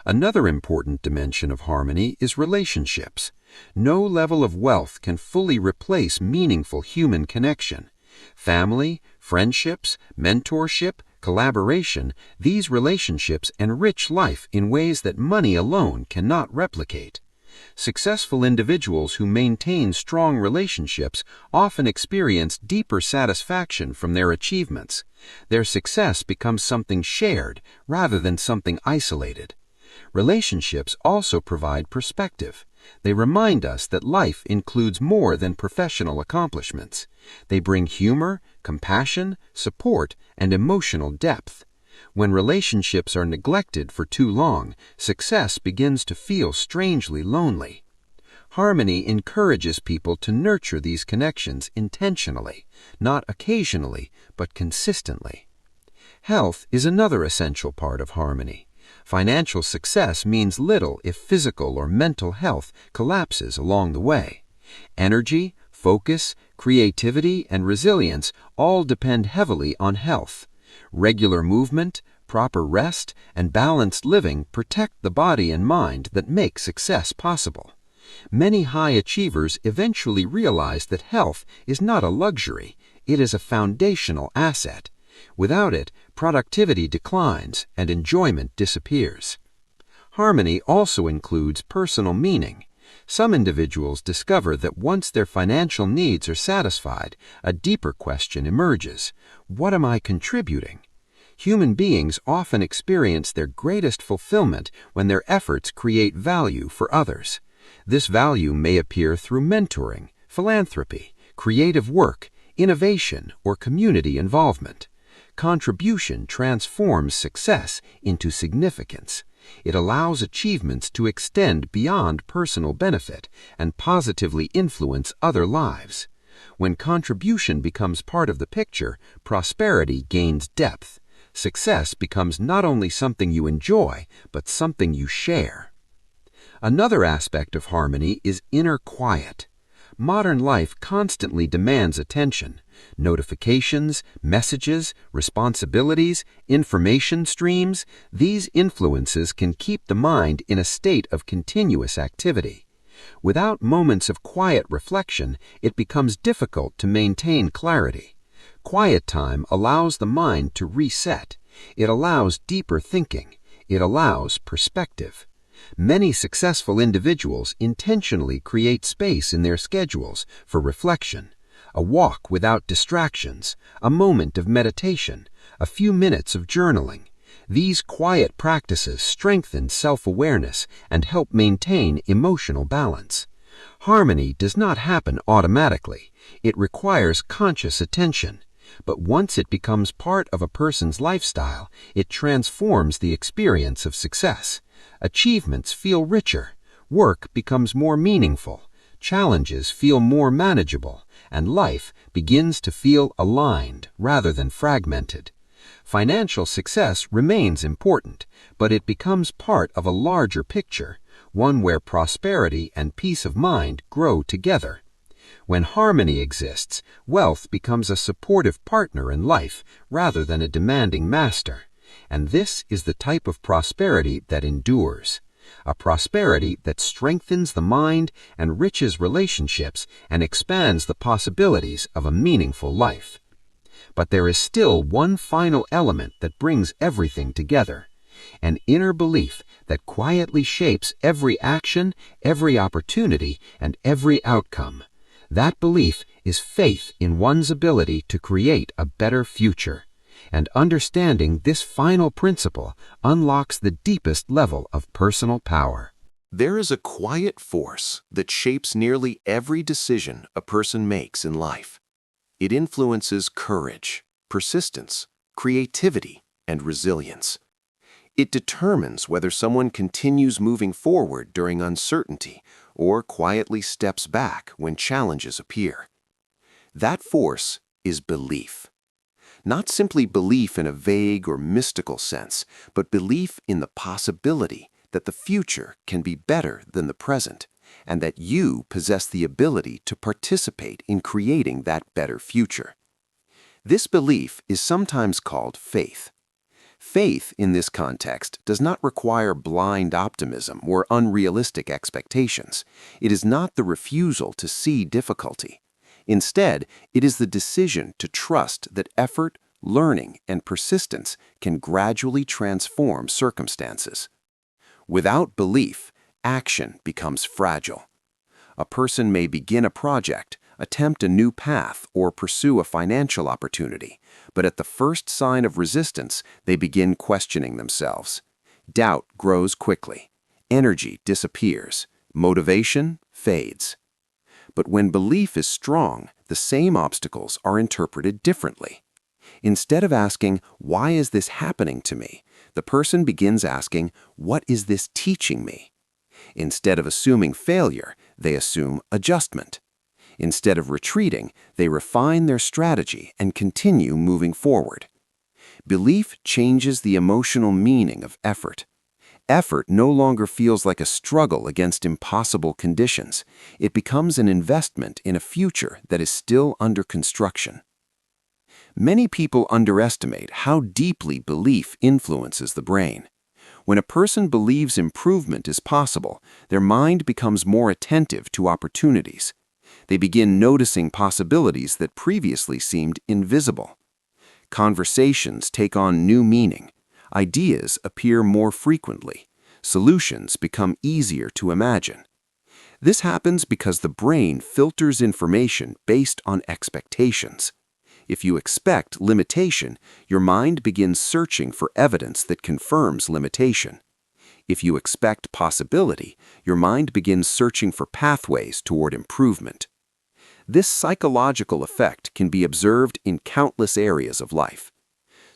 Another important dimension of harmony is relationships. No level of wealth can fully replace meaningful human connection. Family, friendships, mentorship, collaboration, these relationships enrich life in ways that money alone cannot replicate. Successful individuals who maintain strong relationships often experience deeper satisfaction from their achievements. Their success becomes something shared rather than something isolated. Relationships also provide perspective. They remind us that life includes more than professional accomplishments. They bring humor, compassion, support, and emotional depth. When relationships are neglected for too long, success begins to feel strangely lonely. Harmony encourages people to nurture these connections intentionally, not occasionally, but consistently. Health is another essential part of harmony. Financial success means little if physical or mental health collapses along the way. Energy, focus, creativity, and resilience all depend heavily on health. Regular movement, proper rest, and balanced living protect the body and mind that make success possible. Many high achievers eventually realize that health is not a luxury, it is a foundational asset. Without it, productivity declines and enjoyment disappears. Harmony also includes personal meaning. Some individuals discover that once their financial needs are satisfied, a deeper question emerges. What am I contributing? Human beings often experience their greatest fulfillment when their efforts create value for others. This value may appear through mentoring, philanthropy, creative work, innovation, or community involvement. Contribution transforms success into significance. It allows achievements to extend beyond personal benefit and positively influence other lives. When contribution becomes part of the picture, prosperity gains depth. Success becomes not only something you enjoy, but something you share. Another aspect of harmony is inner quiet. Modern life constantly demands attention. Notifications, messages, responsibilities, information streams, these influences can keep the mind in a state of continuous activity. Without moments of quiet reflection, it becomes difficult to maintain clarity. Quiet time allows the mind to reset. It allows deeper thinking. It allows perspective. Many successful individuals intentionally create space in their schedules for reflection. A walk without distractions, a moment of meditation, a few minutes of journaling. These quiet practices strengthen self-awareness and help maintain emotional balance. Harmony does not happen automatically. It requires conscious attention. But once it becomes part of a person's lifestyle, it transforms the experience of success. Achievements feel richer, work becomes more meaningful, challenges feel more manageable, and life begins to feel aligned rather than fragmented. Financial success remains important, but it becomes part of a larger picture, one where prosperity and peace of mind grow together. When harmony exists, wealth becomes a supportive partner in life rather than a demanding master. And this is the type of prosperity that endures. A prosperity that strengthens the mind, enriches relationships, and expands the possibilities of a meaningful life. But there is still one final element that brings everything together. An inner belief that quietly shapes every action, every opportunity, and every outcome. That belief is faith in one's ability to create a better future. And understanding this final principle unlocks the deepest level of personal power. There is a quiet force that shapes nearly every decision a person makes in life. It influences courage, persistence, creativity, and resilience. It determines whether someone continues moving forward during uncertainty or quietly steps back when challenges appear. That force is belief. Not simply belief in a vague or mystical sense, but belief in the possibility that the future can be better than the present, and that you possess the ability to participate in creating that better future. This belief is sometimes called faith. Faith, in this context, does not require blind optimism or unrealistic expectations. It is not the refusal to see difficulty. Instead, it is the decision to trust that effort, learning, and persistence can gradually transform circumstances. Without belief, action becomes fragile. A person may begin a project, attempt a new path, or pursue a financial opportunity, but at the first sign of resistance, they begin questioning themselves. Doubt grows quickly. Energy disappears. Motivation fades. But when belief is strong, the same obstacles are interpreted differently. Instead of asking, "Why is this happening to me?" the person begins asking, "What is this teaching me?" Instead of assuming failure, they assume adjustment. Instead of retreating, they refine their strategy and continue moving forward. Belief changes the emotional meaning of effort. Effort no longer feels like a struggle against impossible conditions. It becomes an investment in a future that is still under construction. Many people underestimate how deeply belief influences the brain. When a person believes improvement is possible, their mind becomes more attentive to opportunities. They begin noticing possibilities that previously seemed invisible. Conversations take on new meaning. Ideas appear more frequently. Solutions become easier to imagine. This happens because the brain filters information based on expectations. If you expect limitation, your mind begins searching for evidence that confirms limitation. If you expect possibility, your mind begins searching for pathways toward improvement. This psychological effect can be observed in countless areas of life.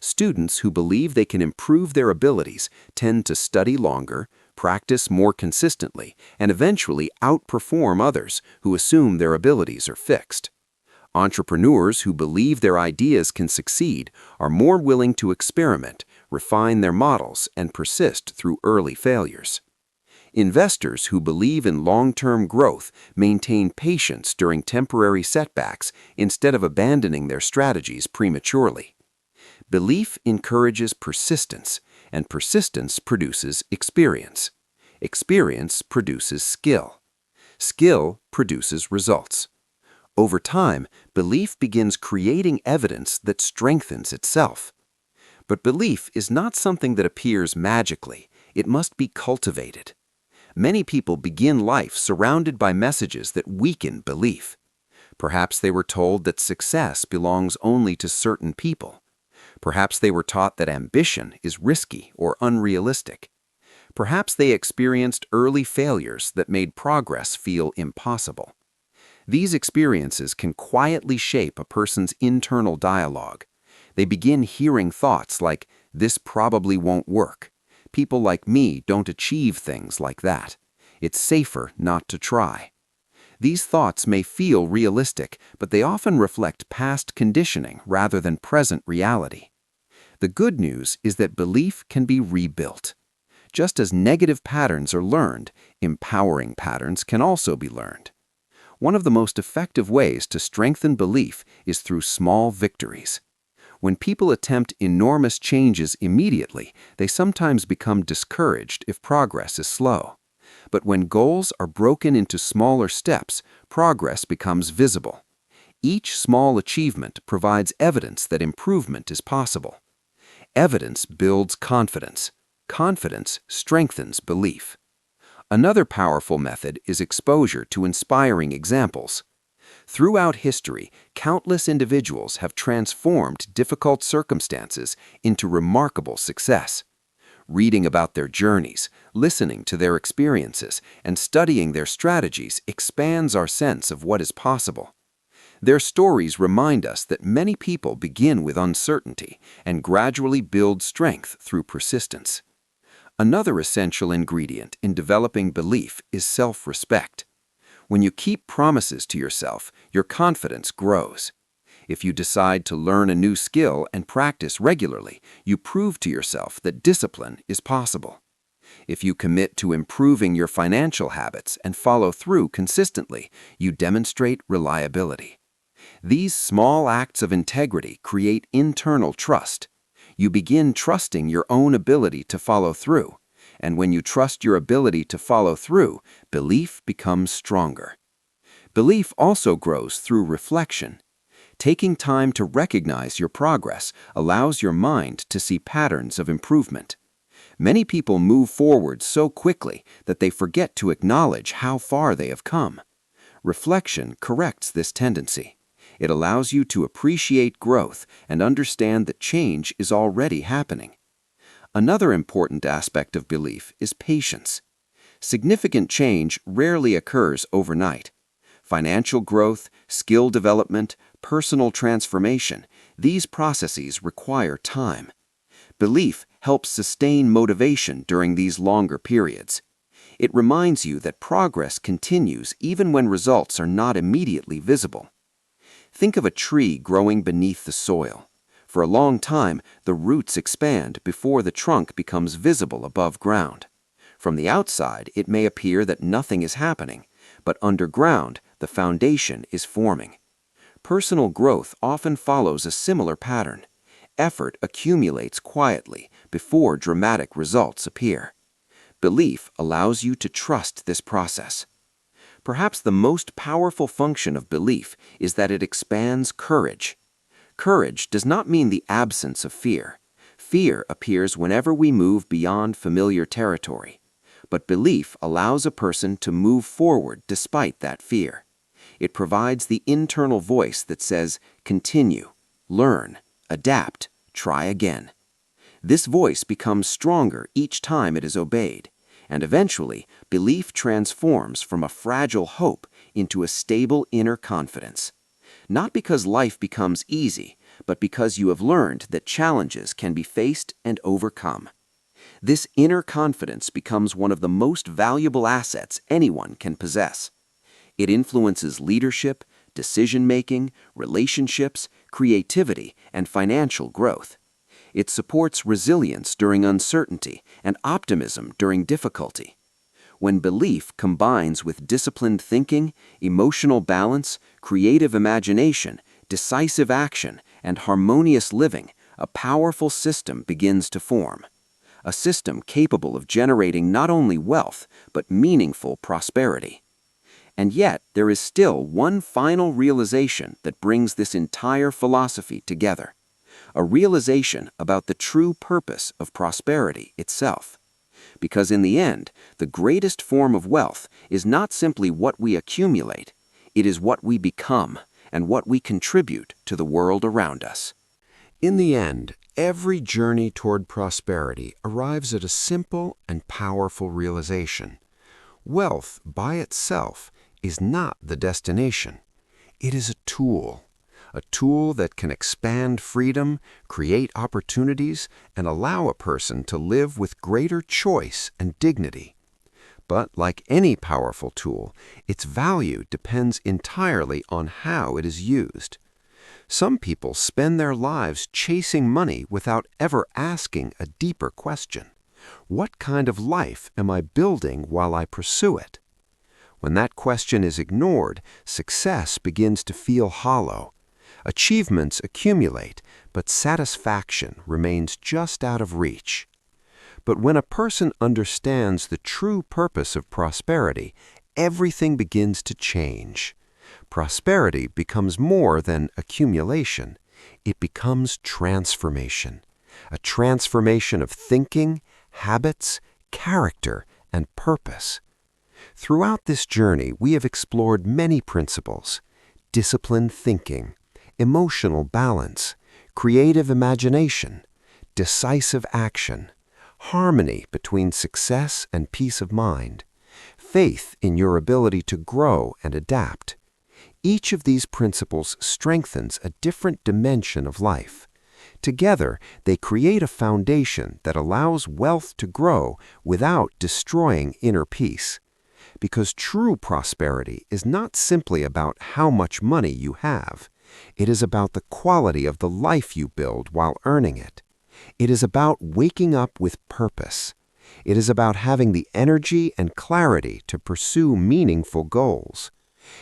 Students who believe they can improve their abilities tend to study longer, practice more consistently, and eventually outperform others who assume their abilities are fixed. Entrepreneurs who believe their ideas can succeed are more willing to experiment, refine their models, and persist through early failures. Investors who believe in long-term growth maintain patience during temporary setbacks instead of abandoning their strategies prematurely. Belief encourages persistence, and persistence produces experience. Experience produces skill. Skill produces results. Over time, belief begins creating evidence that strengthens itself. But belief is not something that appears magically. It must be cultivated. Many people begin life surrounded by messages that weaken belief. Perhaps they were told that success belongs only to certain people. Perhaps they were taught that ambition is risky or unrealistic. Perhaps they experienced early failures that made progress feel impossible. These experiences can quietly shape a person's internal dialogue. They begin hearing thoughts like, "This probably won't work. People like me don't achieve things like that. It's safer not to try." These thoughts may feel realistic, but they often reflect past conditioning rather than present reality. The good news is that belief can be rebuilt. Just as negative patterns are learned, empowering patterns can also be learned. One of the most effective ways to strengthen belief is through small victories. When people attempt enormous changes immediately, they sometimes become discouraged if progress is slow. But when goals are broken into smaller steps, progress becomes visible. Each small achievement provides evidence that improvement is possible. Evidence builds confidence. Confidence strengthens belief. Another powerful method is exposure to inspiring examples. Throughout history, countless individuals have transformed difficult circumstances into remarkable success. Reading about their journeys, listening to their experiences, and studying their strategies expands our sense of what is possible. Their stories remind us that many people begin with uncertainty and gradually build strength through persistence. Another essential ingredient in developing belief is self-respect. When you keep promises to yourself, your confidence grows. If you decide to learn a new skill and practice regularly, you prove to yourself that discipline is possible. If you commit to improving your financial habits and follow through consistently, you demonstrate reliability. These small acts of integrity create internal trust. You begin trusting your own ability to follow through. And when you trust your ability to follow through, belief becomes stronger. Belief also grows through reflection. Taking time to recognize your progress allows your mind to see patterns of improvement. Many people move forward so quickly that they forget to acknowledge how far they have come. Reflection corrects this tendency. It allows you to appreciate growth and understand that change is already happening. Another important aspect of belief is patience. Significant change rarely occurs overnight. Financial growth, skill development, personal transformation, these processes require time. Belief helps sustain motivation during these longer periods. It reminds you that progress continues even when results are not immediately visible. Think of a tree growing beneath the soil. For a long time, the roots expand before the trunk becomes visible above ground. From the outside, it may appear that nothing is happening, but underground, the foundation is forming. Personal growth often follows a similar pattern. Effort accumulates quietly before dramatic results appear. Belief allows you to trust this process. Perhaps the most powerful function of belief is that it expands courage. Courage does not mean the absence of fear. Fear appears whenever we move beyond familiar territory. But belief allows a person to move forward despite that fear. It provides the internal voice that says, continue, learn, adapt, try again. This voice becomes stronger each time it is obeyed, and eventually, belief transforms from a fragile hope into a stable inner confidence. Not because life becomes easy, but because you have learned that challenges can be faced and overcome. This inner confidence becomes one of the most valuable assets anyone can possess. It influences leadership, decision-making, relationships, creativity, and financial growth. It supports resilience during uncertainty and optimism during difficulty. When belief combines with disciplined thinking, emotional balance, creative imagination, decisive action, and harmonious living, a powerful system begins to form. A system capable of generating not only wealth, but meaningful prosperity. And yet, there is still one final realization that brings this entire philosophy together. A realization about the true purpose of prosperity itself. Because in the end, the greatest form of wealth is not simply what we accumulate, it is what we become and what we contribute to the world around us. In the end, every journey toward prosperity arrives at a simple and powerful realization. Wealth, by itself, is not the destination. It is a tool that can expand freedom, create opportunities, and allow a person to live with greater choice and dignity. But like any powerful tool, its value depends entirely on how it is used. Some people spend their lives chasing money without ever asking a deeper question. What kind of life am I building while I pursue it? When that question is ignored, success begins to feel hollow. Achievements accumulate, but satisfaction remains just out of reach. But when a person understands the true purpose of prosperity, everything begins to change. Prosperity becomes more than accumulation. It becomes transformation. A transformation of thinking, habits, character, and purpose. Throughout this journey, we have explored many principles: disciplined thinking, emotional balance, creative imagination, decisive action, harmony between success and peace of mind, faith in your ability to grow and adapt. Each of these principles strengthens a different dimension of life. Together, they create a foundation that allows wealth to grow without destroying inner peace. because true prosperity is not simply about how much money you have. It is about the quality of the life you build while earning it. It is about waking up with purpose. It is about having the energy and clarity to pursue meaningful goals.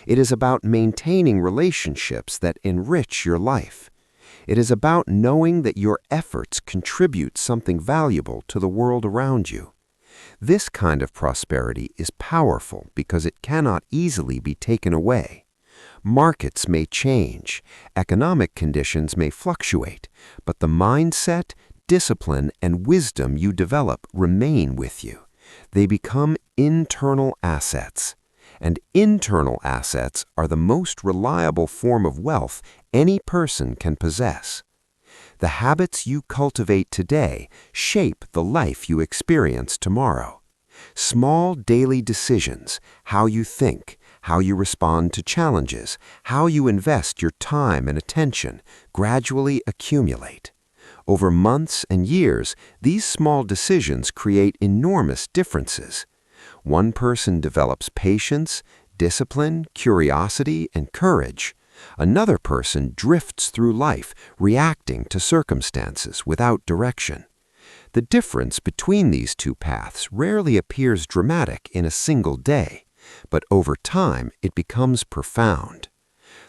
It is about maintaining relationships that enrich your life. It is about knowing that your efforts contribute something valuable to the world around you. This kind of prosperity is powerful because it cannot easily be taken away. Markets may change, economic conditions may fluctuate, but the mindset, discipline, and wisdom you develop remain with you. They become internal assets. And internal assets are the most reliable form of wealth any person can possess. The habits you cultivate today shape the life you experience tomorrow. Small daily decisions, how you think, how you respond to challenges, how you invest your time and attention, gradually accumulate. Over months and years, these small decisions create enormous differences. One person develops patience, discipline, curiosity, and courage. Another person drifts through life, reacting to circumstances without direction. The difference between these two paths rarely appears dramatic in a single day, but over time it becomes profound.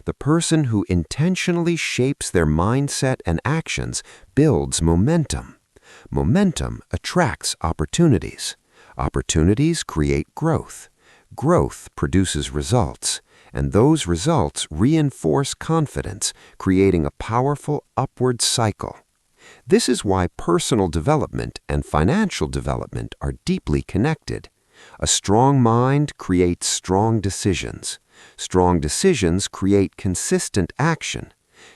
The person who intentionally shapes their mindset and actions builds momentum. Momentum attracts opportunities. Opportunities create growth. Growth produces results, and those results reinforce confidence, creating a powerful upward cycle. This is why personal development and financial development are deeply connected. A strong mind creates strong decisions. Strong decisions create consistent action.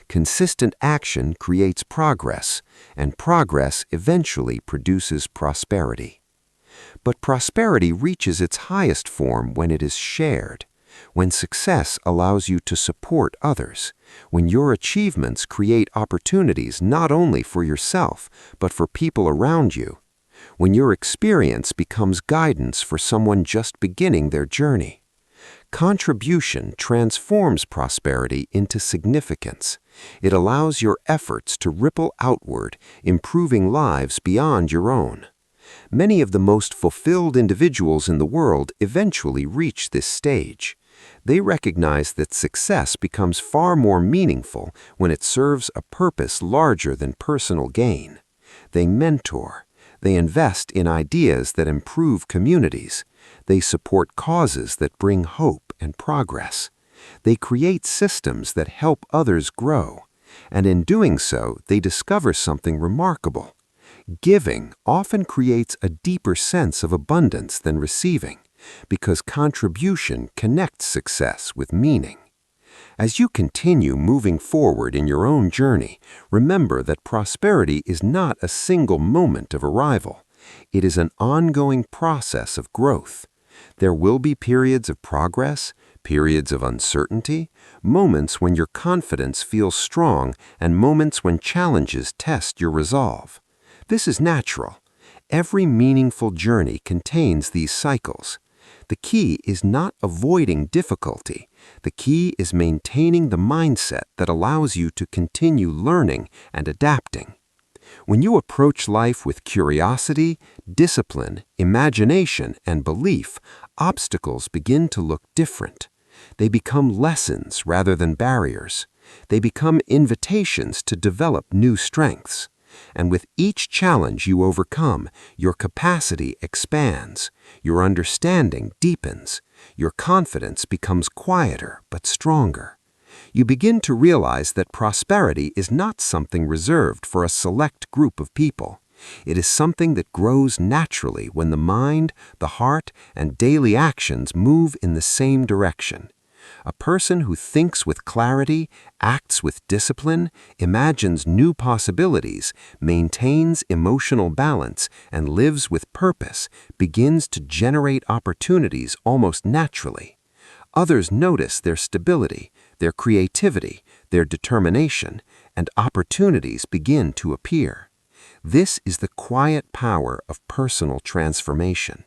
Consistent action creates progress, and progress eventually produces prosperity. But prosperity reaches its highest form when it is shared, when success allows you to support others, when your achievements create opportunities not only for yourself, but for people around you, when your experience becomes guidance for someone just beginning their journey. Contribution transforms prosperity into significance. It allows your efforts to ripple outward, improving lives beyond your own. Many of the most fulfilled individuals in the world eventually reach this stage. They recognize that success becomes far more meaningful when it serves a purpose larger than personal gain. They mentor. They invest in ideas that improve communities. They support causes that bring hope and progress. They create systems that help others grow. And in doing so, they discover something remarkable. Giving often creates a deeper sense of abundance than receiving, because contribution connects success with meaning. As you continue moving forward in your own journey, remember that prosperity is not a single moment of arrival. It is an ongoing process of growth. There will be periods of progress, periods of uncertainty, moments when your confidence feels strong, and moments when challenges test your resolve. This is natural. Every meaningful journey contains these cycles. The key is not avoiding difficulty. The key is maintaining the mindset that allows you to continue learning and adapting. When you approach life with curiosity, discipline, imagination, and belief, obstacles begin to look different. They become lessons rather than barriers. They become invitations to develop new strengths. And with each challenge you overcome, your capacity expands, your understanding deepens, your confidence becomes quieter but stronger. You begin to realize that prosperity is not something reserved for a select group of people. It is something that grows naturally when the mind, the heart, and daily actions move in the same direction. A person who thinks with clarity, acts with discipline, imagines new possibilities, maintains emotional balance, and lives with purpose begins to generate opportunities almost naturally. Others notice their stability, their creativity, their determination, and opportunities begin to appear. This is the quiet power of personal transformation.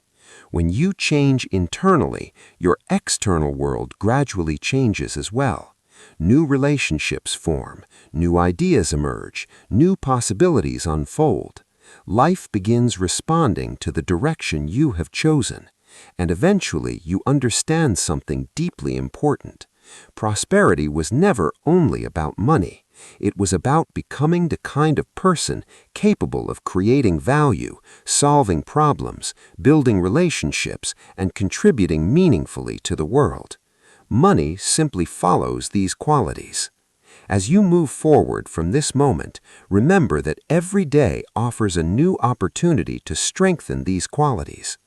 When you change internally, your external world gradually changes as well. New relationships form, new ideas emerge, new possibilities unfold. Life begins responding to the direction you have chosen, and eventually you understand something deeply important. Prosperity was never only about money. It was about becoming the kind of person capable of creating value, solving problems, building relationships, and contributing meaningfully to the world. Money simply follows these qualities. As you move forward from this moment, remember that every day offers a new opportunity to strengthen these qualities.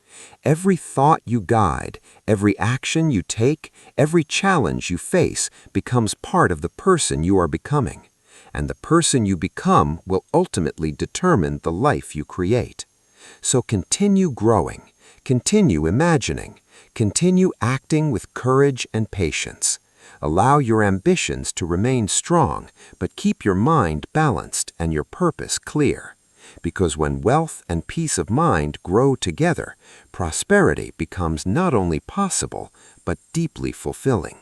Every thought you guide, every action you take, every challenge you face becomes part of the person you are becoming. And the person you become will ultimately determine the life you create. So continue growing, continue imagining, continue acting with courage and patience. Allow your ambitions to remain strong, but keep your mind balanced and your purpose clear. Because when wealth and peace of mind grow together, prosperity becomes not only possible, but deeply fulfilling.